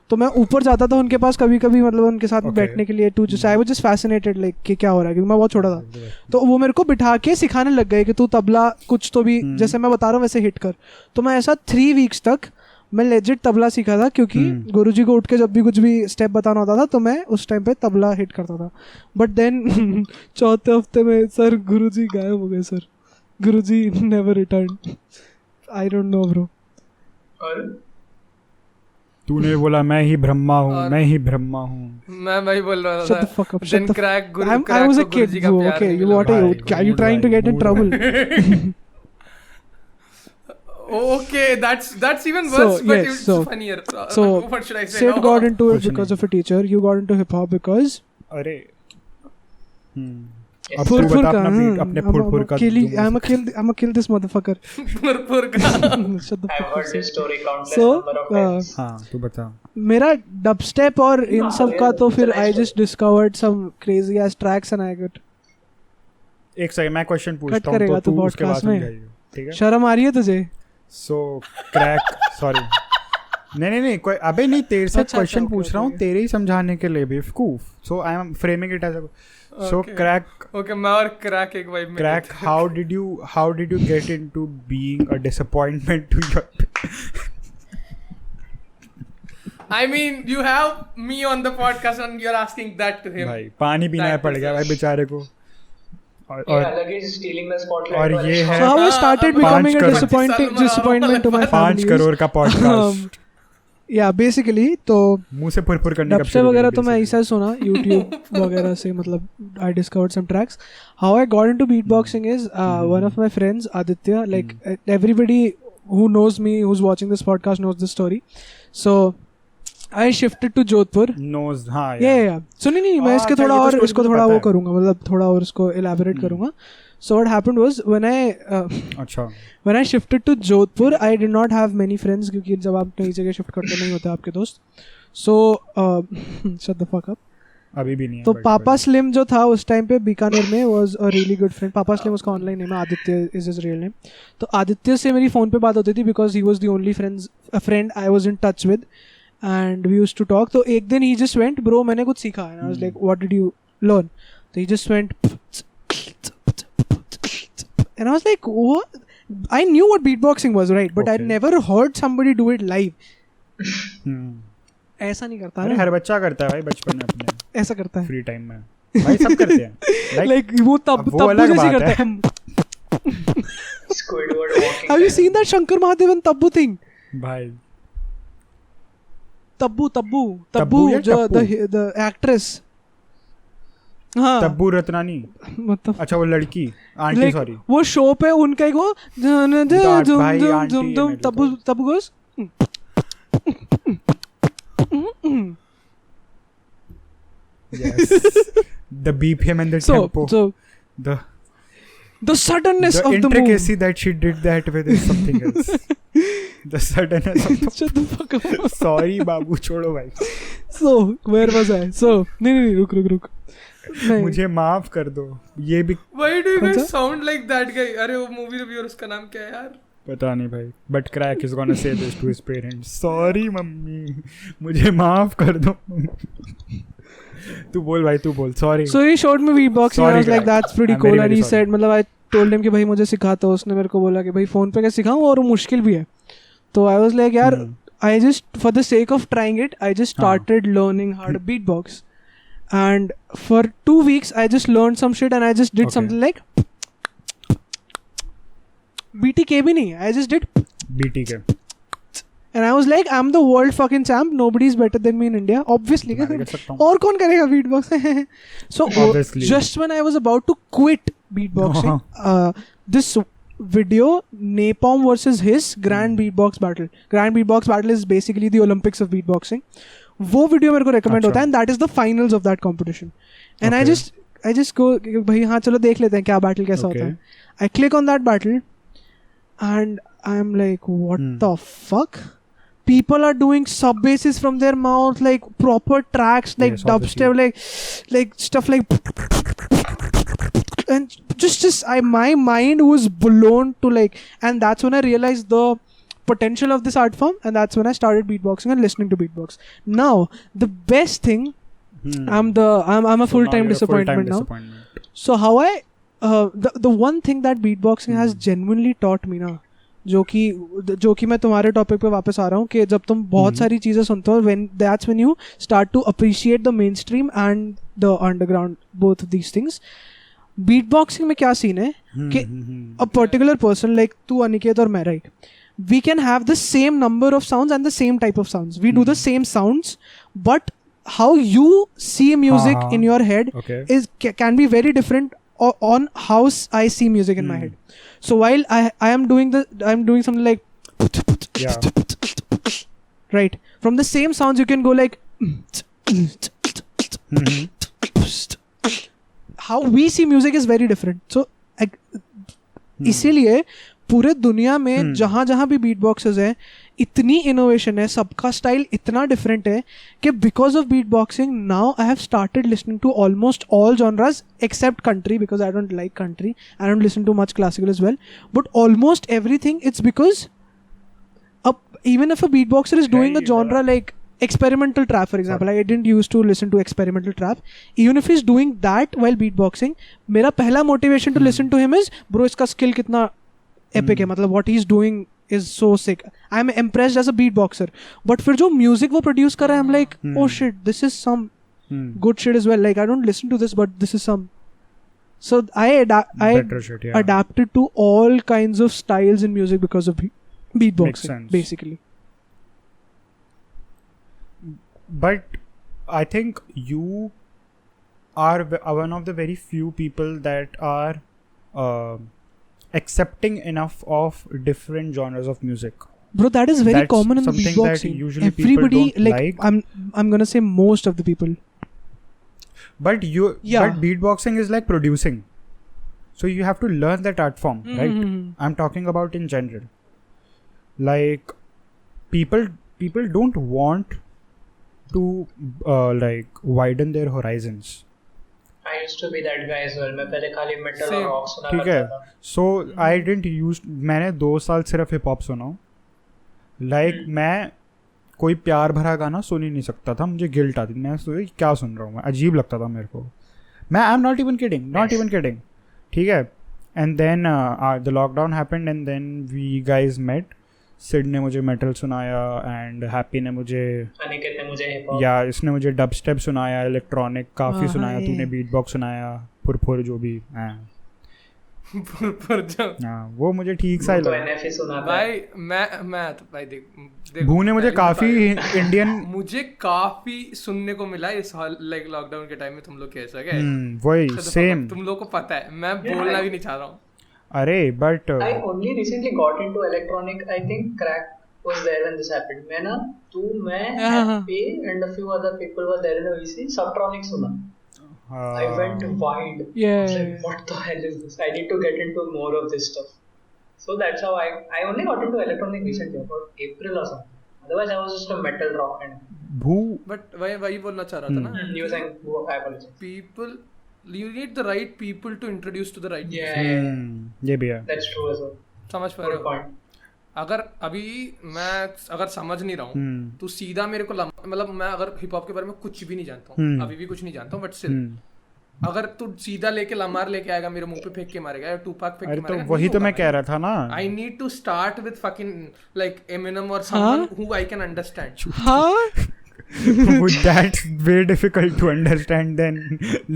तो मैं ऊपर जाता था उनके पास कभी कभी मतलब उनके साथ बैठने के लिए to just I was just fascinated like कि क्या हो रहा है क्योंकि मैं बहुत छोटा था तो वो मेरे को बिठा के सिखाने लग गए कि तू तबला कुछ तो भी जैसे मैं बता रहा हूँ वैसे हिट कर तो मैं ऐसा 3 वीक्स तक मैं लेजिट तबला सीखा था क्योंकि गुरुजी को उठ के जब भी कुछ भी स्टेप बताना होता था तो मैं उस टाइम पे तबला हिट करता था बट देन चौथे हफ्ते में सर गुरुजी गायब हो गए sir Guruji never return I don't know bro तूने बोला मैं ही ब्रह्मा हूँ मैं ही ब्रह्मा हूँ मैं वही बोल रहा था Shut the fuck up, shut Then the crack Guru I crack was a को kid गुरुजी का bro प्यार okay नहीं you मिला। what are you trying to get in trouble Okay, that's even worse, but yes, it's funnier. so What should I say? Sid now? got into it कुछ because नहीं। of a teacher you got into hip hop because अरे अब तू बता अपना beat, अपने फुर का I'm a kill this motherfucker फुर का shut the I've fuck heard up this story countless So, number of times. हाँ तू बता मेरा डबस्टेप और इन सब का तो फिर I just discovered some crazy ass tracks and I got एक सेकंड मैं क्वेश्चन पूछता हूँ करेगा तो तो तू उसके बाद podcast में। समझाइए ठीक है शर्म आ रही है तुझे सो क्रैक सॉरी नहीं कोई अबे नहीं तेरे से अच्छा, क्वेश्चन okay, पूछ रहा हूँ okay. तेरे ही समझाने के लिए बेवकूफ so I am framing it as so crack Okay, मैं और crack एक vibe में क्रैक थे। how did you get into being a disappointment to your I mean, you have me on the podcast and you're asking that to him. भाई पानी पीना That पड़ is गया a- भाई बेचारे को ये और अलग ही stealing the spotlight और वाली ये shot. है So how I started पाँच becoming a crore. disappointment to my 5 family crore का पॉडकास्ट या बेसिकली तो मुंह से फुर करने का डबस्टेप वगैरह तो मैं ऐसा सुना YouTube वगैरह से मतलब I discovered some tracks how I got into beatboxing is one of my friends Aditya like everybody who knows me who's watching this podcast knows this story so I shifted to Jodhpur knows हाँ yeah सुनी नहीं मैं इसके अच्छा, थोड़ा ये तो और story इसको मुझे थोड़ा पता वो है। करूँगा मतलब थोड़ा और इसको elaborate करूँगा so what happened was when अच्छा when I shifted to Jodhpur I did not have many friends क्योंकि जब आप नई जगह शिफ्ट करते नहीं होते आपके दोस्त so shut the fuck up अभी भी नहीं है तो but- पापा स्लिम जो था उस टाइम पे बीकानेर में was a really good friend papa slim उसका ऑनलाइन नेम है Aditya is his real name तो आदित्य से मेरी फ़ोन पे बात होती थी because he was the only friend I was in touch with and we used to talk तो एक दिन ही जस्ट वेंट ब्रो मैंने कुछ सीखा and I was like what did you learn तो ही just went and I was like what I knew what beatboxing was right but I'd Okay. never heard somebody do it live हम्म। ऐसा नहीं करता अरे ना हर बच्चा करता है भाई बचपन में अपने ऐसा करता है फ्री टाइम में भाई सब करते हैं like वो तब अब वो तब्बू अलग जैसे बात करता है। है Squidward walking. Have you seen that Shankar Mahadevan Tabbu thing? भाई Tabbu या जो टप्पू? the actress हाँ तब्बू रत्नानी मतलब अच्छा वो लड़की आंटी like, सॉरी वो शो पे उनका एक वो That भाई आंटी है मेरी तब्बू तो। Tabu गोes yes the BPM and the so tempo so the the suddenness the of the move intricacy that she did that with is something else the suddenness of the shut the fuck up sorry बाबू छोड़ो भाई so where was I so नहीं रुक नहीं मुझे माफ कर दो ये भी Why do you कौन guys सा? sound like that guy? अरे वो मूवी रिव्यूअर उसका नाम क्या है यार? पता नहीं भाई but crack is gonna say this to his parents sorry मम्मी मुझे माफ कर दो तू बोल भाई तू बोल sorry So he showed me beatboxing and I was Sorry, like guys. that's pretty I'm cool very, and very he sorry. said मतलब I told him कि भाई मुझे सिखा तो उसने मेरे को बोला कि भाई फ़ोन पे क्या सिखाऊं और वो मुश्किल भी है तो I was like यार I just for the sake of trying it I just started learning how to beatbox and for 2 weeks I just learned some shit and I just did Okay. something like BTK भी नहीं I just did BT के And I was like, I'm the world fucking champ. Nobody's better than me in India. Obviously. मैं भी कर सकता हूँ. और कौन करेगा beatbox? So Obviously. just when I was about to quit beatboxing, this video Napalm versus his Grand Beatbox Battle. Grand Beatbox Battle is basically the Olympics of beatboxing. वो video मेरे को recommend होता है, and that is the finals of that competition. And I just go, भाई हाँ चलो देख लेते हैं क्या battle कैसा होता है. I click on that battle, and I'm like, what the fuck? People are doing sub basses from their mouth, like proper tracks, like Yes, dubstep, like stuff like, and just my mind was blown to like, and that's when I realized the potential of this art form, and that's when I started beatboxing and listening to beatbox. Now the best thing, I'm a full-time disappointment now. So how I the one thing that beatboxing has genuinely taught me ना, जो कि मैं तुम्हारे topic पे वापस आ रहा हूँ कि जब तुम बहुत सारी चीज़ें सुनते हो, that's when you start to appreciate the mainstream and the underground, both of these things. Beatboxing में क्या सीन है कि a particular person like तू अनिकेत और मैं, right, we can have the same number of sounds and the same type of sounds. We do the same sounds, but how you see music in your head can be very different on how I see music in my head. So while I'm doing something like right, from the same sounds you can go like how we see music is very different. So इसीलिए पूरे दुनिया में जहाँ भी beat boxes हैं, इतनी innovation है, सबका स्टाइल इतना डिफरेंट है कि because of beat boxing now I have started listening to almost all genres except country, because I don't like country, I don't listen to much classical as well, but almost everything it's because even if a beatboxer is doing a genre like experimental trap, for example, I didn't used to listen to experimental trap, even if he's doing that while beatboxing, मेरा पहला motivation to listen to him is, bro, इसका skill कितना epic है, मतलब what he's doing is so sick. I'm impressed as a beatboxer, but फिर जो music वो produce कर रहा है, I'm like, oh shit, this is some good shit as well. Like I don't listen to this, but this is some. So I adapted to all kinds of styles in music because of beatboxing, basically. But I think you are one of the very few people that are accepting enough of different genres of music. Bro, that is very common in something beatboxing. That usually everybody people don't like. I'm gonna say most of the people. But but beatboxing is like producing, so you have to learn that art form, right? I'm talking about in general. Like people don't want to like widen their horizons. I used to be that guy as well. मैं पहले खाली metal और rock सुना करता था. So I didn't use. मैंने 2 साल सिर्फ hip hop सुना. Like मैं कोई प्यार भरा गाना सुन ही नहीं सकता था, मुझे गिल्ट आती थी, मैं सोचा क्या सुन रहा हूँ मैं, अजीब लगता था मेरे को. मैं I am not even kidding, ठीक है. And then the lockdown happened and then we guys met. Sid ने मुझे मेटल सुनाया एंड हैप्पी ने मुझे, अनिकेत ने मुझे हिप हॉप, या इसने मुझे डब स्टेप सुनाया, इलेक्ट्रॉनिक काफ़ी सुनाया, तूने बीट बॉक्स सुनाया, फुर जो भी वो मुझे ठीक सा ही लगा. भाई मैं तो भाई देख भू ने मुझे काफ़ी इंडियन मुझे काफ़ी सुनने को मिला इस लाइक लॉकडाउन के टाइम में. तुम लोग कैसा गए वही सेम, तुम लोग को पता है, मैं बोलना भी नहीं चाह रहा हूँ. अरे but I only recently got into electronic. I think crack was there when this happened. मैं Happy and a few other people were there in a VC. Subtronic सुना. I went wild. Yeah. Like, what the hell is this? I need to get into more of this stuff. So that's how I only got into electronic recently, about April or something. Otherwise, I was just a metal rock and. But वही बोलना चाह रहा था ना. News and I apologize. People. You need the right people to introduce to the right people. Yeah. ये भी है. That's true as well. समझ पा रहे हो? अगर अभी मैं अगर समझ नहीं रहा हूँ तो सीधा मेरे को मतलब मैं अगर हिप हॉप के बारे में कुछ भी नहीं जानता हूँ, अभी भी कुछ नहीं जानता हूँ, बट स्टिल अगर तू सीधा लेके लमार लेके आएगा मेरे मुंह पे फेंक के मारेगा या टूपाक फेंक के मारेगा, तो वही तो मैं कह रहा था ना. I need to start with fucking like Eminem और someone who I can understand. हाँ That's very difficult to understand than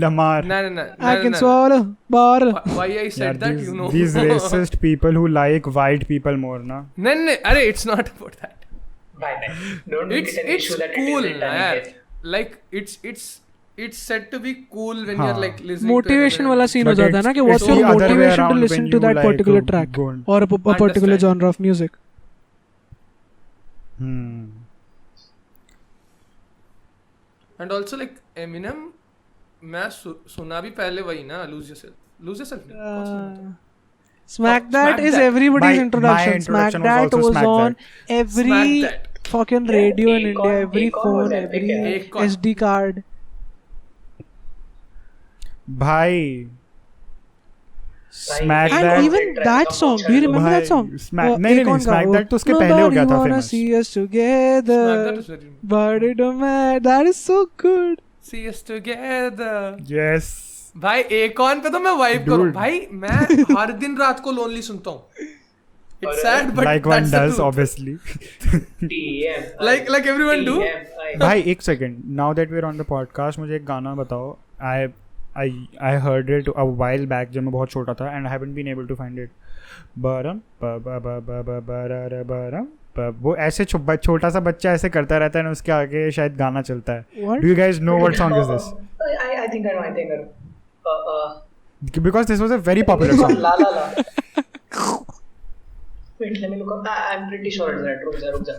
Lamar. No. I can swallow bar. Why I said that, you know. These racist people who like white people more, na? No. Arey, it's not about that. Bye. Don't make it an it's issue that cool, it is written man. in. Like it's said to be cool when हाँ. you're like listening motivation to वाला scene हो But जाता है ना कि it's what's the your other way motivation to around listen when to you that like particular track go on. or a particular Understand. genre of music. And also like Eminem मैं सुना भी पहले वही ना Lose Yourself Smack That is That. everybody's My introduction. Smack introduction was That also was Smack on That. every Smack That. fucking Yeah, radio in Akon- India, every Akon phone, was epic, every yeah. Akon. SD card. भाई Smack And That. even that song, do you remember that song? Smack नहीं Akon Smack का, That तो उसके पहले हो गया था Nobody wanna famous. see us together, Smack That is very but it don't matter. That is so good. See us together. Yes. भाई Akon पे तो मैं वाइब करूँ Dude. भाई मैं हर दिन रात को लोनली सुनता हूँ. It's sad but Like one that's the does truth. obviously. TM. Like everyone do. भाई एक second now that we're on the podcast मुझे एक गाना बताओ. I heard it a while back जब मैं बहुत छोटा था and I haven't been able to find it. बरम वो ऐसे छोटा सा बच्चा ऐसे करता रहता है ना उसके आगे शायद गाना चलता है. What? Do you guys know what song is this? I think I know. Because this was a very popular song. La La La. Wait, let me look up. I'm pretty sure it's that. रुक जा.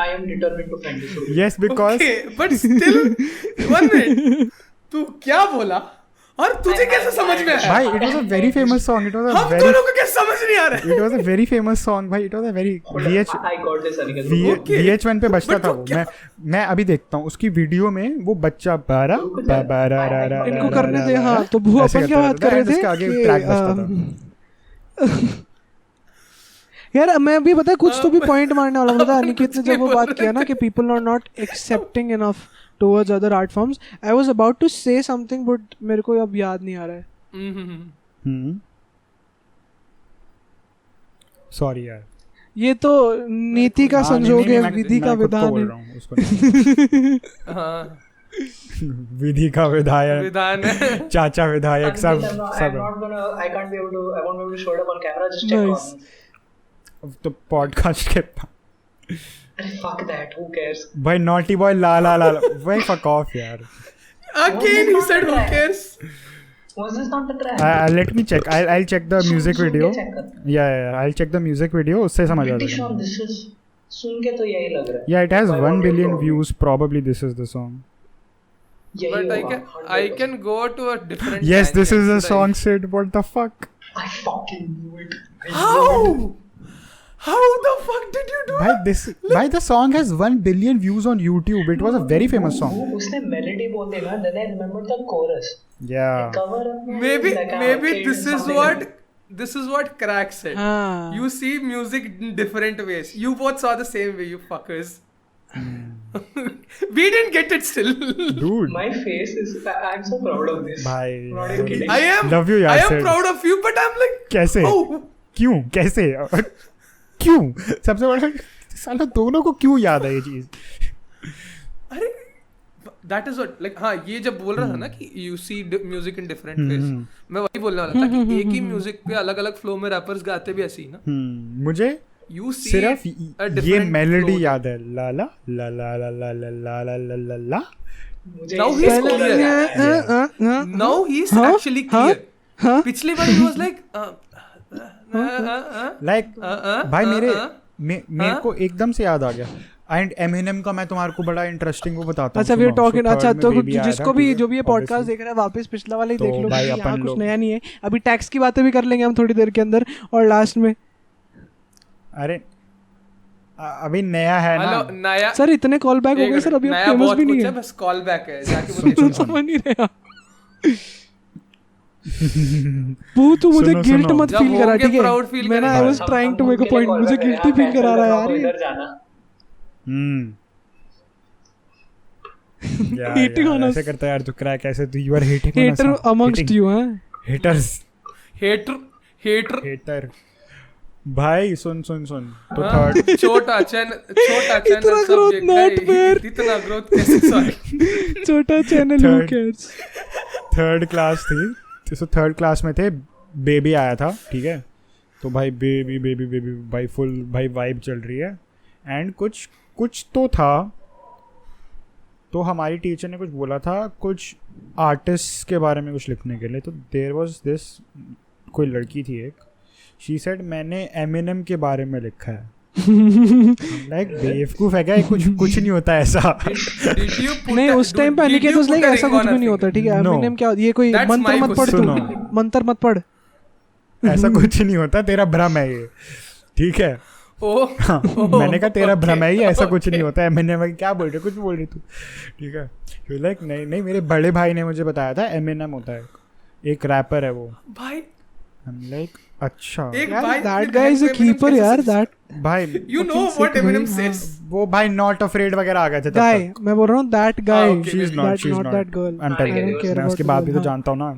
I am determined to find this. Yes, because Okay, but still one minute. तू क्या बोला और तुझे कैसे समझ में आया? भाई it was a very famous song. It was a हम very दोनों को कैसे समझ नहीं आ रहा है? it was a very famous song. भाई it was a very I got this, Aniket. Okay. VH1 पे बजता But था वो वो. मैं अभी देखता हूँ उसकी वीडियो में वो बच्चा बारा इनको करने थे हाँ तो वो अपन क्या बात कर रहे थे आगे कि, ट्रैक बजता था. यार मैं अभी पता है कुछ तो भी पॉइंट मारने वाला था. अनिकेत ने जब वो बात किया ना कि people are not accepting enough towards other art forms. I was about to say something but मेरे को अब याद नहीं आ रहा है. सॉरी यार. ये तो नीति का संजोग है, विधि का विधान है. हाँ विधि का विधायक, विधान है. चाचा विधायक सब I'm not सब. gonna. I won't be able to show it up on camera. Just check Nice. on. तो पॉडकास्ट के Fuck that. Who cares? भाई नॉटी बॉय ला ला ला भाई फक ऑफ यार. Again he said who cares? Was this not the track? Let me check. I'll check the music सुन के video. check कर. Yeah, I'll check the music video. उससे समझ आ Pretty sure जाएगा. this is. सुन के तो यही लग रहा है. Yeah, it has Why 1 won't you billion go? views. Probably this is the song. यही But I होगा, can I 100%. can go to a different. Yes, this is the tangent, song. right? Sid, what the fuck? I fucking knew it. How the fuck did you do Why the song has 1 billion views on YouTube. It was a very famous song. उसने melody बोल दिया ना. Then I remembered the chorus. Yeah. Cover up. Maybe like, maybe okay, this is something. this is what Crack said. हाँ. You see music in different ways. You both saw the same way, you fuckers. We didn't get it still. Dude. My face is. I'm so proud of this. भाई. Not even kidding. I am Love you, I yaar, am Sid. proud of you, but I'm like कैसे? oh क्यों? कैसे? क्यों? सबसे बड़ा साला दोनों को क्यों याद है ये चीज? अरे that is what like हाँ ये जब बोल रहा था ना कि you see music in different ways. मैं वही बोलने वाला था कि एक ही म्यूजिक पे अलग अलग फ्लो में रैपर्स गाते भी ऐसे ही ना. मुझे You see सिर्फ a ये different मेलोडी flow. याद है. ला ला ला ला ला ला ला ला ला ला ला ला. मुझे Now इसका he's chorus clear. याद है. Now he's Huh? actually Huh? clear. Huh? पिछली बार he was like लाइक भाई मेरे को एकदम से याद आ गया. एंड एमिनेम का मैं तुम्हारे को बड़ा इंटरेस्टिंग वो बताता हूँ. अच्छा वी आर टॉकिंग. अच्छा तो Baby आया जिसको था, भी ठीक है, जो भी ये पॉडकास्ट obviously. देख रहा है वापस पिछला वाला ही तो देख लो. भाई यहाँ अपन कुछ लोग- नया नहीं है. अभी टैक्स की बातें भी कर लेंगे हम थोड़ी देर के अंदर और लास्ट में. अरे अभी नया है ना. हेलो नया सर इतने कॉल बैक हो गए सर. अभी नया फेमस बहुत भी कुछ नहीं है है. बस कॉल बैक है जाके वो देखो. समझ नहीं रहे आप. वो तू मुझे सुनो, गिल्ट सुनो. मत जब फील करा होंगे ठीक proud है. feel मैंने आई करेंगे. Was trying to make a point. मुझे गिल्टी फील करा रहा है यार ये. इधर जाना. Hating on us. ऐसे करता है यार तू. क्रैक ऐसे तू you are hating on hater amongst you हैं. हेटर्स. हेटर भाई सुन तो हाँ, थर्ड छोटा चैनल इतना सब growth देखता not है. fair. इतना ग्रोथ कैसे सॉरी छोटा channel who Third. Cares. Third class थी तो थर्ड क्लास में थे. बेबी आया था ठीक है. तो भाई बेबी भाई फुल भाई वाइब चल रही है. एंड कुछ तो था, तो हमारी टीचर ने कुछ बोला था कुछ आर्टिस्ट के बारे में कुछ लिखने के लिए. तो देयर वाज दिस, कोई लड़की थी एक, शी सेड मैंने एमिनेम के बारे में लिखा है. लाइक बेवकूफ है क्या, कुछ नहीं होता ऐसा. नहीं उस टाइम पे अनिकेत वाज लाइक ऐसा कुछ भी नहीं होता. ठीक है, एमिनेम क्या, ये कोई मंत्र मत पढ़, तू मंत्र मत पढ़, ऐसा कुछ नहीं होता, तेरा भ्रम है ये. ठीक है. मैंने कहा तेरा भ्रम है, ऐसा कुछ नहीं होता है. मैंने क्या बोल रही, कुछ बोल रही तू. ठीक है. लाइक नहीं मेरे बड़े भाई ने मुझे बताया था एमिनेम होता है, एक रैपर है वो भाई. लाइक अच्छा, that guy is a keeper यार. that भाई you know what Eminem says. वो भाई नॉट अफ्रेड वगैरह आ गए थे guy, मैं बोल रहा हूँ that guy. she's not that girl. I'm telling you, मैं उसके बाद भी तो जानता हूँ ना.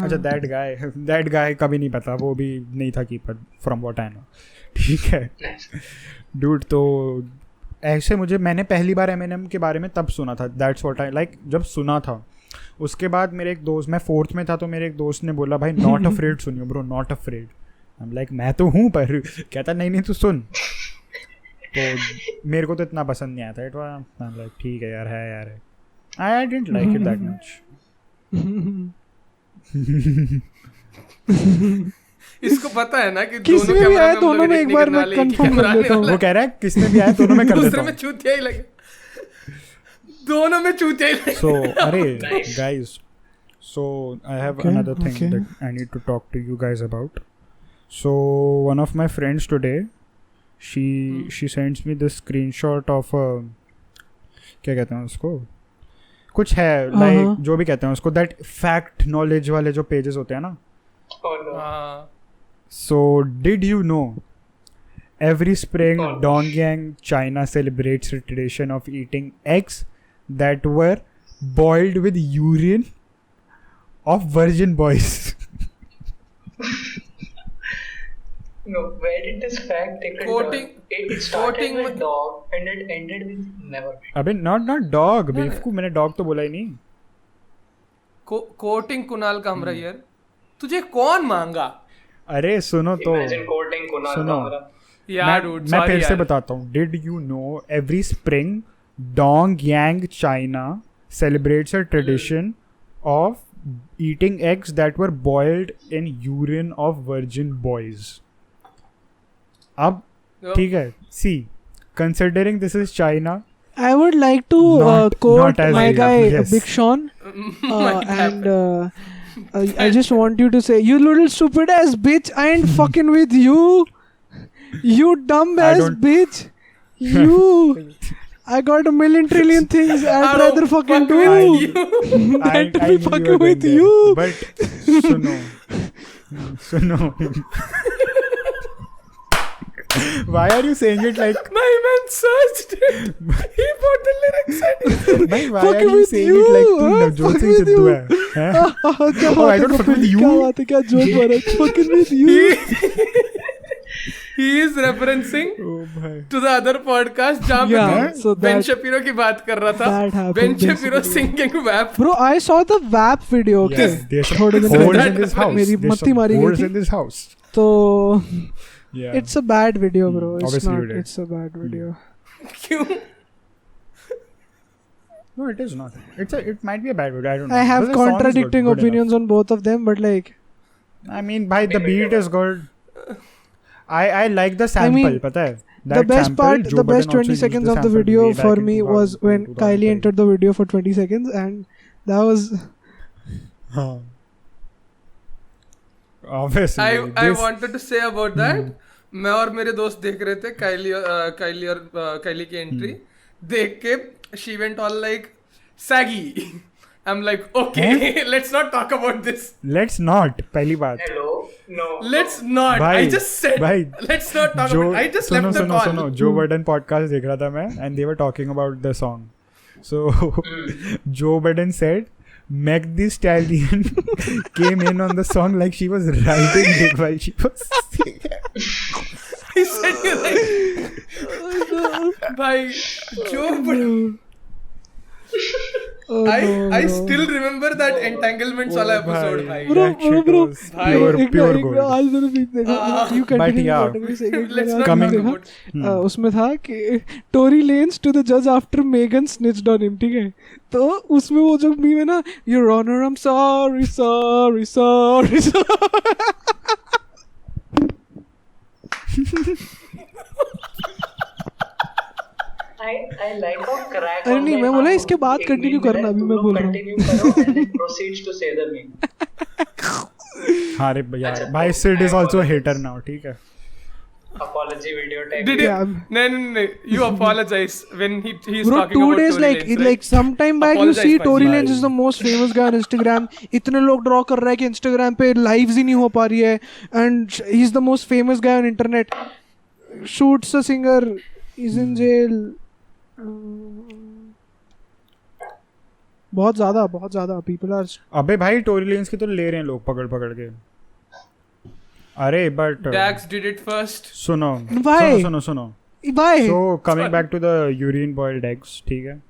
अच्छा that guy कभी नहीं पता, वो भी नहीं था keeper from what I know. ठीक है dude. तो ऐसे मैंने पहली बार एमिनेम के बारे में तब सुना था. That's what I like. जब सुना था उसके बाद मेरे एक दोस्त, मैं 4th में था, तो मेरे एक दोस्त ने बोला भाई नॉट अफ्रेड सुनियो bro, not afraid. I am like मैं तो हूँ, पर कहता नहीं तू सुन. तो मेरे को तो इतना पसंद नहीं आया था. It was I am like ठीक है यार. I didn't like it that much. इसको पता है ना कि किसने भी आया दोनों में एक बार मैं कंफर्म कर लेता हूँ. वो कह रहा है किसने भी आया दोनों में कर देता हूँ. दूसरे में चूतिया ही लगे, दोनों में चूतिया ही लगे. So अरे guys, so I have another thing that I need to talk to you guys about. So one of my friends today, she sends me this screenshot of क्या कहते हैं उसको, कुछ है like जो भी कहते हैं उसको, that fact knowledge वाले जो pages होते हैं ना. So did you know every spring Dongyang, China celebrates the tradition of eating eggs that were boiled with urine of virgin boys? No, where did this fact take it started with dog and it ended with never. अबे not dog, बेवकूफ, मैंने dog तो बोला ही नहीं. Coating Kunal Kamra यार, तुझे कौन मांगा? अरे सुनो तो, सुनो मैं फिर से बताता हूँ. Did you know every spring Dongyang, China celebrates a tradition of eating eggs that were boiled in urine of virgin boys. अब ठीक है, see, considering this is China, I would like to quote my guy Big Sean, and I just want you to say, you little stupid ass bitch, I ain't fucking with you. You dumb ass bitch. You. I got a million trillion things I'd rather fucking do than to be fucking with you. But suno. Why are you saying it like? My man searched it. He bought the lyrics and why are you saying it like तू नवजोत सिंह सिद्धू है? Oh, I don't fuck with you. क्या बात है, क्या joke मारा? Fucking with you. He is referencing to the other podcast जहाँ पे Ben Shapiro की बात कर रहा था. Ben Shapiro singing WAP. Bro, I saw the WAP video. Okay. थोड़े दिन पहले in this house. मेरी मत्ती मारी गई थी. in this house. तो yeah. It's a bad video, bro. Obviously it's a bad video. क्यों? No, it is not. It might be a bad video. I don't know. I have contradicting opinions on both of them, but like, I mean, by the beat is good. I like the sample. पता है? The best part, the best 20 seconds of the video for me was when Kylie entered the video for 20 seconds, and that was. Obviously. I wanted to say about that. मैं और मेरे दोस्त देख रहे थे काइली की एंट्री देख के, she went all like saggy. I'm like, okay, let's not talk about this. Let's not. पहली बात. Hello. No. Let's not. भाई, I just said. भाई, let's not talk about it. I just left the call. सुनो, Joe Budden podcast देख रहा था मैं, and they were talking about the song. So Joe Budden said, Meg Thee Stallion came in on the song like she was riding it while she was singing. He said you like, भाई Joe Budden. I still remember that entanglements वाला episode भाई. Bro, pure gold. आज मैंने भी देखा. You continue yeah. whatever you're saying. Let's not Coming- talk about. उसमें था कि Tory Lanez to the judge after Megan snitched on him, ठीक है. तो उसमें वो जो मीम है ना, Your Honor, I'm sorry. I like how crack. अरे नहीं, मैं बोला इसके बाद continue करना, अभी मैं बोल रहा हूँ. Continue करो and then proceeds to say the meme. हाँ रे भैया भाई Sid is also a hater now, ठीक है. Apology video tag. Did you? Yeah. No. You apologize when he's Bro, talking 2 about days Tory like Lanez, right? sometime back you Apologize, see my Tory friend. Lanez is the most famous guy on Instagram. इतने लोग draw कर रहा है कि Instagram पे lives ही नहीं हो पा रही है, and he's the most famous guy on internet. Shoots a singer, is in jail. बहुत ज़्यादा people are. अबे भाई टोरी लेन्स की तो ले रहे हैं लोग पकड़ के. अरे but Dax did it first. सुनो. Why? सुनो. Why? So coming back to the urine boiled eggs, ठीक है.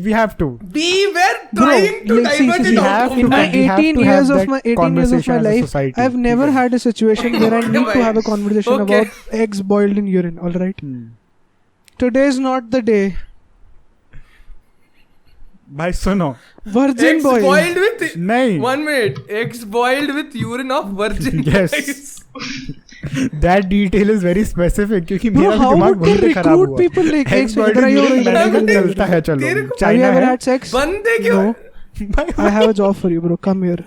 We have to. We were trying to like, see, divert see, it see, out. in my we have 18 to have years of that my 18 years of conversation my as a life, society. I've never ठीक है. had a situation where I need to have a conversation Okay. about eggs boiled in urine. All right. Today is not the day. भाई सुनो. Virgin Eggs boiled. boiled with. नहीं. 1 minute. Eggs boiled with urine of virgin. Yes. boys. That detail is very specific क्योंकि Bro, मेरा भी how दिमाग would they वहीं पे खराब recruit हुआ. people like eggs boiled इधर in आइए और urine इधर मैंने आइए. कहा चलता है चलो. तेरे को- Have you चाइना ever है. had sex? बंदे क्यों? No. I have a job for you, bro. Come here.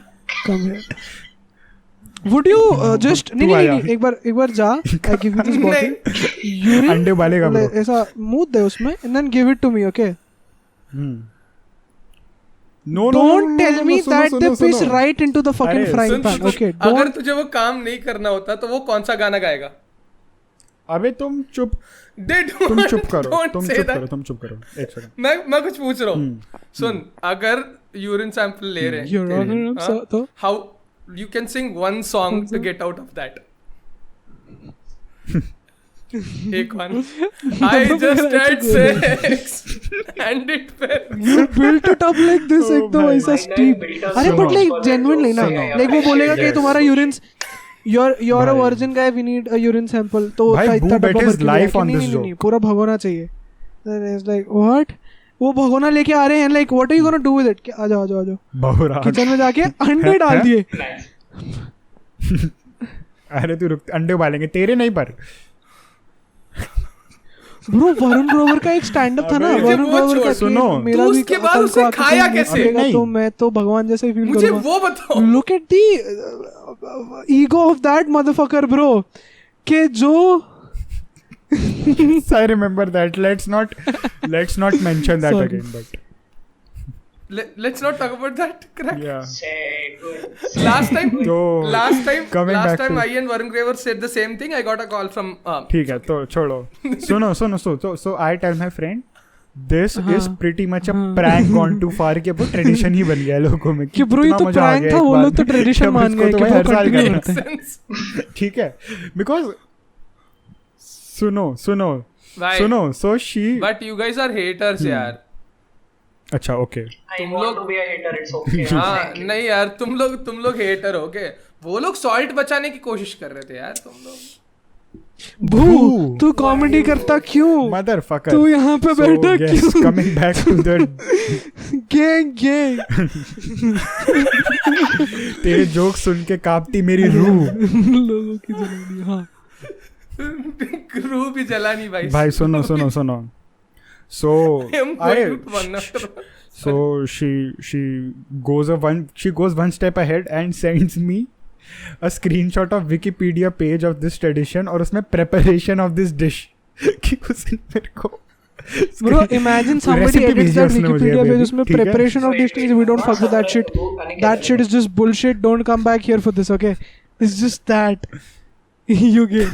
Would you just तू नहीं आया. एक बार जा. I give you this bottle. Urine. अंडे उबालेगा bro. ऐसा मूत दे उसमें and then give it to me, okay? No, Don't tell me that they piss सुनो. right into the fucking अरे, frying सुन, pan. सुन, Okay, अगर don't. तुझे वो काम नहीं करना होता तो वो कौन सा गाना गाएगा? अबे तुम चुप They तुम don't- चुप करो. don't तुम say चुप that. करो. तुम चुप करो. एक सेकंड. मैं कुछ पूछ रहा हूँ. सुन, अगर यूरिन सैंपल ले रहे हैं Your Honor, I'm so- तो how you can sing one song to get out of that. एक one. I just had sex and it felt. you built it up like this, Oh एकदम भाई. ऐसा Like that steep. built up अरे so but much like for the genuinely ना, jokes. Yeah, like वो बोलेगा कि Yes. तुम्हारा urine, you're a भाई. virgin guy, we need a urine sample. तो भाई, इतना who bet डब्बा his भर के life लिया कि on नहीं, this नहीं, नहीं, joke? पूरा भगोना चाहिए. Then it's like what? वो भगोना लेके आ रहे हैं, like what are you gonna do with it? आ जाओ बहुरा. किचन में जाके अंडे डाल दिए. Nice. अरे तू रुक. अंडे उबालेंगे तेरे नहीं पर. ब्रो वरुण ग्रोवर का एक स्टैंड अप था ना, अबे, वरुण वो ग्रोवर छोड़, का सुनो. मेरा तो भी उसके बाद कल को उसे आके खाया कोई कैसे? देखेगा नहीं. तो मैं तो भगवान जैसे ही फील मुझे करूंगा. वो बताओ. Look at the ego of that motherfucker bro के जो I remember that. Let's not mention that Sorry. again. But Let's not talk about that. Correct. yeah. Say it. Last time, तो coming back last time to- I and Varun Graver said the same thing. I got a call from. ठीक है तो छोड़ो. सुनो. So I tell my friend this is pretty much a prank gone too far कि वो tradition ही बन गया है लोगों में. कि ब्रो ये कितना तो मजा आ प्रैंक गया था, एक वो बार लोग तो में. ट्रेडिशन जब मान इसको गए तो कि भाई वो हर साल कंटिन्यू करना. करते हैं. sense. ठीक है because सुनो Why? so she But you guys are haters यार. अच्छा ओके. I तुम want लोग- to be a hater. It's okay. हाँ Thank you. नहीं यार, तुम लोग हेटर हो के. वो लोग सॉल्ट बचाने की कोशिश कर रहे थे यार. तुम लोग भू तू कॉमेडी करता क्यों? motherfucker. तू यहाँ पे So, बैठा yes, क्यों? coming back to the gang तेरे जोक सुन के कांपती मेरी रूह. लोगों की जरूरी. हाँ क्रू भी जला नहीं भाई. भाई सुनो so I'm I going to one after one. so she goes one step ahead and sends me a screenshot of Wikipedia page of this tradition और उसमें preparation of this dish कि उसने मेरे को Bro, imagine somebody Recipe edits भेजी that उसने मुझे Wikipedia अभी page अभी, उसमें ठीक है? preparation of dish we don't fuck with that shit. That shit is just bullshit. Don't come back here for this, okay? It's just that. You gay.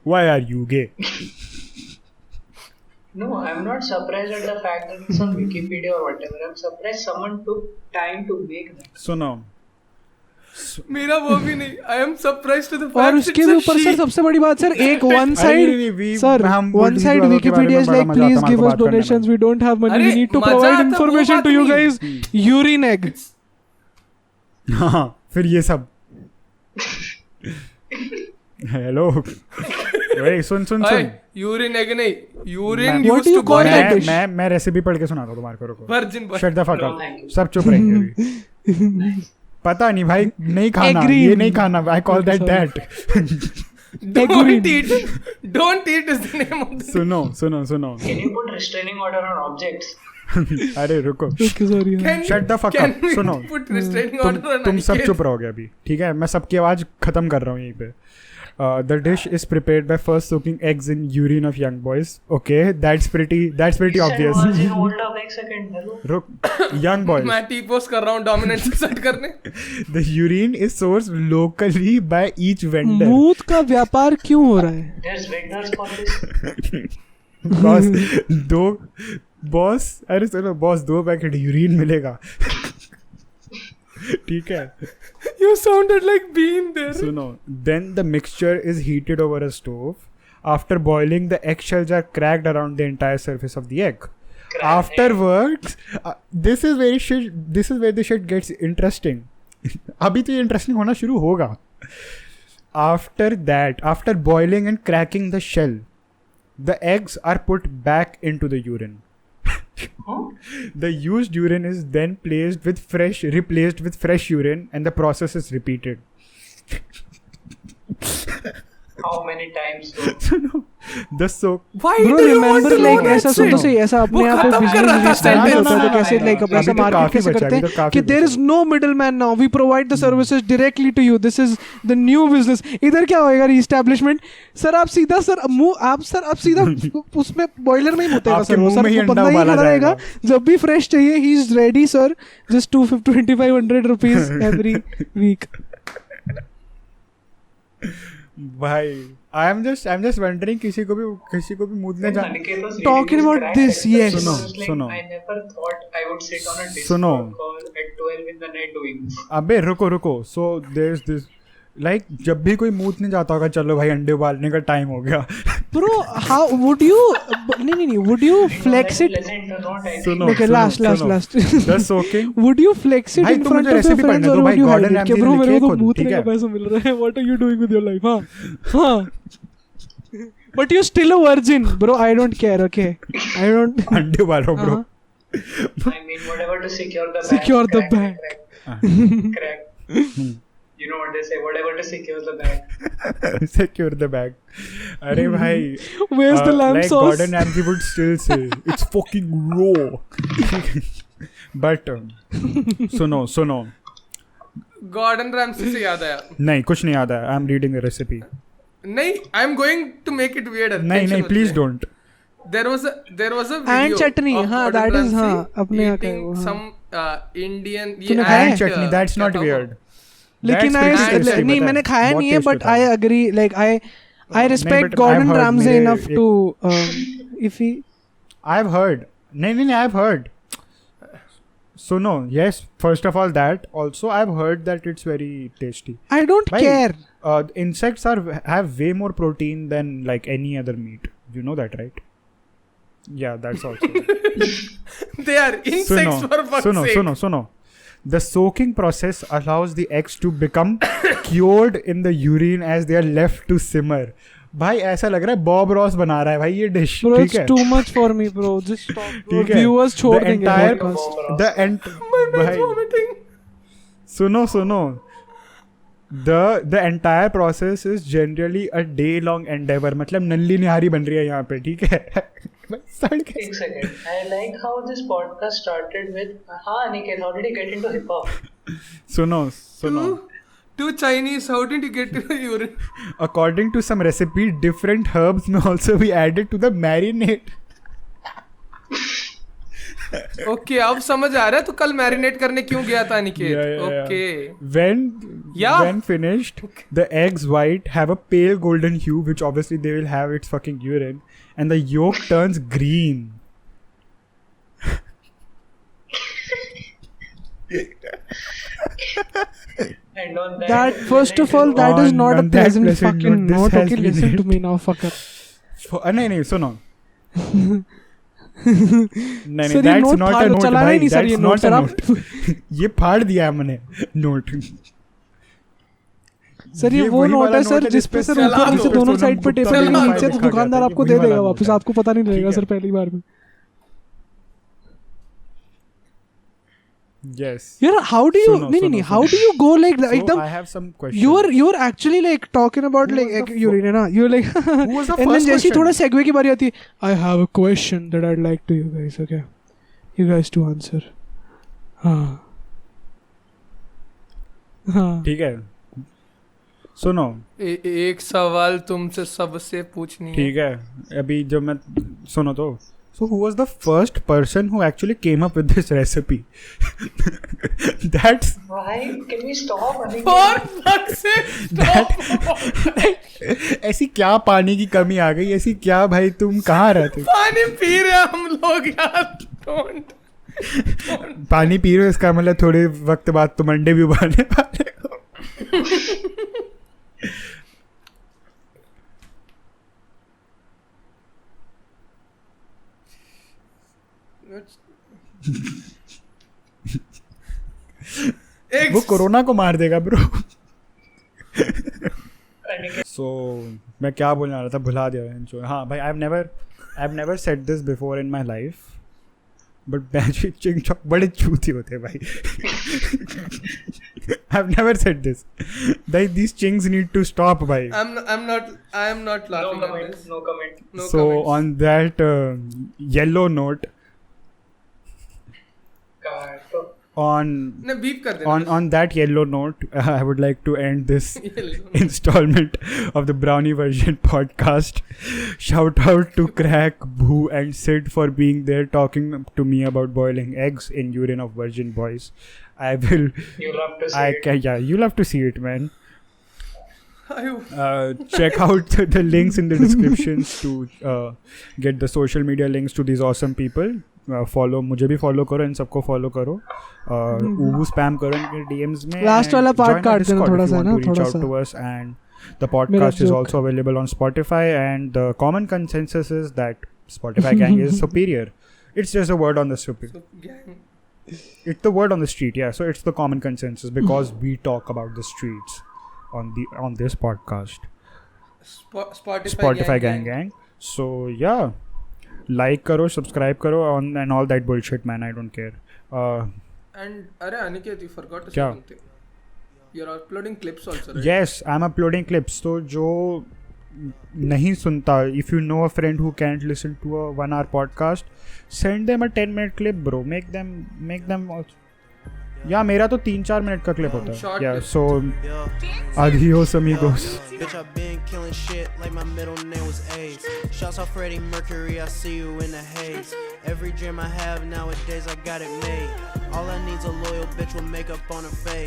why are you gay? No, I'm not surprised at the fact that it's on Wikipedia or whatever. I'm surprised someone took time to make that. सुनो मेरा वो भी नहीं. I am surprised to the fact और उसके भी ऊपर sir सबसे बड़ी बात सर एक one side sir one side Wikipedia is like please give us donations we don't have money we need to provide information to you guys urine egg. हाँ फिर ये सब हेलो वही सुन यूरिन एग नहीं, urine What used do you to go call that in dish? मैं recipe पढ़ के सुनाता हूँ तुम्हारे को. रुको virgin boy. Shut the fuck No, up. thank you. सब चुप रहेंगे अभी. पता नहीं भाई नहीं खाना Agreed. ये नहीं खाना. I call that Sorry. That. Don't eat. Don't eat is the name of the. सुनो Can you put restraining order on objects? अरे रुको okay sorry. Can Shut the fuck can up. we सुनो. put restraining order on तुम सब Aniket? चुप रहोगे अभी ठीक है. मैं सबकी आवाज खत्म कर रहा हूँ यहीं पे. The dish is prepared by first soaking eggs in urine of young boys. Okay, that's pretty obvious. Hold up एक second. Hello. Look, young boys. मैं T-pose कर रहा हूँ dominance से set करने. The urine is sourced locally by each vendor. मूत का व्यापार क्यों हो रहा है? There's vendors for this. अरे सुनो बॉस 2 पैकेट यूरिन मिलेगा. ठीक है. You sounded like being there. सुनो. Then the mixture is heated over a stove. After boiling, the eggshells are cracked around the entire surface of the egg. Afterwards, this is where the shit gets interesting. अभी तो ये interesting होना शुरू होगा. After boiling and cracking the shell, the eggs are put back into the urine. The used urine is then replaced with fresh urine, and the process is repeated. How many times? The soak. Why Bro do you want remember to like know that ऐसा सुन तो shit? सही ऐसा अपने वो आप खत्म कर रहा था बिजनेस स्टार्ट sentence. होता है तो कैसे no, लाइक अभी ऐसा तो मार्केट काफी कैसे बचा, करते अभी तो हैं काफी कि देयर बचा। Is no middleman now we provide the services directly to you this is the new business. इधर क्या होएगा रीस्टैब्लिशमेंट सर आप सीधा उसमें बॉयलर में ही मुतेगा आपके सर वो मुंह में ही सर अंडा बंदा ही उबाला खड़ा रहेगा जाएगा। जब भी फ्रेश चाहिए he is ready sir just 2500 rupees every week. भाई आई एम जस्ट वंडरिंग किसी को भी मूदने जा. Aniket was Talking reading his about crack this, record. yes. He was like, सुनो. I never thought I would sit on a सुनो. Discord call at 12 in the night doing this. अबे रुको so there is this like जब भी कोई मूदने जाता होगा चलो भाई अंडे उबालने का टाइम हो गया. Bro, how would you? नहीं. Would you flex it? Pleasant or not, I सुनो. Okay, last. The soaking. Would you flex it भाई, in तुम front मुझे of your recipe friends पढ़ने or दो would भाई, you hide Gordon it? कि Ramsay bro ने मेरे लिखी को है तो खुद, मूतने ठीक का है? पैसा मिल रहा है. What are you doing with your life? हाँ. But you're still a virgin, bro. I don't care. Okay. I don't. अंडे उबालो bro. I mean, whatever to secure the bag. Secure the crack, bag. Crack. You know what they say, whatever to secure the bag. Secure the bag. अरे भाई. Where's the lamb like sauce? Gordon Ramsay would still say it's fucking raw. But सुनो. Gordon Ramsay से याद आया. नहीं कुछ नहीं याद है. I am reading the recipe. नहीं, I am going to make it weirder. नहीं please don't. There was a video And chutney, of हाँ, Gordon that is, Ramsay हाँ, अपने यहाँ का eating वो, हाँ. some Indian तूने खाया And है? chutney, that's क्या not था वो? weird. लेकिन That's pretty tasty, नहीं पता है. मैंने खाया बहुत नहीं है tasty but था. I agree like I respect but Gordon I've heard Ramsay मेरे enough एक- to if he I've heard. नहीं I've heard. So no, yes. First of all, that also I've heard that it's very tasty. I don't Why? care. Insects have way more protein than like any other meat. You know that, right? Yeah, that's also. They are insects for fuck's sake. Suno. The soaking process allows the eggs to become cured in the urine as they are left to simmer. भाई ऐसा लग रहा है Bob Ross बना रहा है भाई ये डिश. Bro, ठीक it's है. too much for me, bro. Just stop. Bro. ठीक है. Viewers छोड़ The देंगे entire- podcast. The भाई Vomiting. सुनो. The entire process is generally a day long endeavor. मतलब नल्ली निहारी बन रही है यहाँ पे. ठीक है. सड़ के. Take a second. I like how this podcast started with, Aniket, how did you get into hip hop? सुनो. Two Chinese, how did you get to the urine? According to some recipe, different herbs may also be added to the marinade. Okay, अब समझ आ रहा है तो कल marinate करने क्यों गया था Aniket. Yeah. Okay. When finished, the eggs white have a pale golden hue, which obviously they will have its fucking urine, and the yolk turns green. And second on that. That first of all, that is not a On that pleasant pleasant fucking note, this note. has Okay, been listen it. to me now, fucker. नहीं सुनो नहीं Sir, ये that's note not फाड़ a दो, note चलाना ही भाई नहीं sir, ये that's note, not a sir, आप- note ये फाड़ दिया है मैंने note सर ये वो वही नोट वाला है सर note है जिस पे सर चला ऊपर नीचे दो। दोनों सोनम साइड पे टेप गुप्ता लगेगी, मेरा नीचे तो लिखा दुकानदार जाता है, आपको वही दे वाला देगा note वापस, है। आपको पता नहीं ठीक लगेगा है। सर पहली बार में. yes यार हाउ डू यू सुनो, नहीं सुनो, नहीं सुनो। How do you go like so एकदम I have some questions you're actually like talking about Who like was the you're na you're like Who was the and then first जैसे ही question? थोड़ा segue की बारी आती है, I have a question that I'd like to you guys, okay, you guys to answer. हाँ हाँ ठीक है सुनो एक सवाल तुमसे सबसे पूछनी है. ठीक है अभी जब मैं सुनो तो so who was the first person who actually came up with this recipe that's Why? Can we stop? For fuck's sake, ऐसी क्या पानी की कमी आ गई ऐसी क्या भाई तुम कहाँ रहते पानी पी रहे हम लोग यार. Don't. पानी पी रहे हो इसका मतलब थोड़े वक्त बाद तुम अंडे भी उबालने वाले हो एक वो कोरोना को मार देगा ब्रो सो मैं क्या बोलने वाला था भुला दिया हाँ भाई I have never said this before in my life but magic ching chalk बड़े चूती होते हैं भाई I have never said this these chings need to stop भाई I'm not No laughing at comment. this. No comment. No so comments. on that yellow note God. So, on ने beep कर देना. on that yellow note I would like to end this Yellow. installment of the Brownie Version podcast. Shout out to Crack, Boo, and Sid for being there talking to me about boiling eggs in urine of virgin boys. I will. you love to see it. Yeah, you'll have to see it, man. Ayu. Check out the links in the descriptions to get the social media links to these awesome people. Follow मुझे भी follow करो इन सबको follow करो ऊबू spam करो इनके DMs में Last and वाला part join our काट देना Discord थोड़ा if you सा want ना, to reach थोड़ा out सा. to us and the podcast is joke. also available on Spotify and the common consensus is that Spotify gang is superior. It's just a word on the stupid. So, gang. It's the word on the street, yeah. So it's the common consensus because we talk about the streets on this podcast. Spotify gang. So yeah, like करो, subscribe करो and all that bullshit, man. I don't care. And अरे Aniket, you forgot to say क्या? something. You're uploading clips also, right? Yes, I'm uploading clips. So जो नहीं सुनता, if you know a friend who can't listen to a 1 hour podcast, send them a 10-minute clip, bro. Make them also. या मेरा तो 3-4 minute का clip होता है. Short Yeah, clip. so adios amigos. Bitch, I've been killing shit like my middle name was AIDS. Shouts out Freddie Mercury, I see you in the haze. Every dream I have nowadays, I got it made. All I need's a loyal bitch with makeup on her face.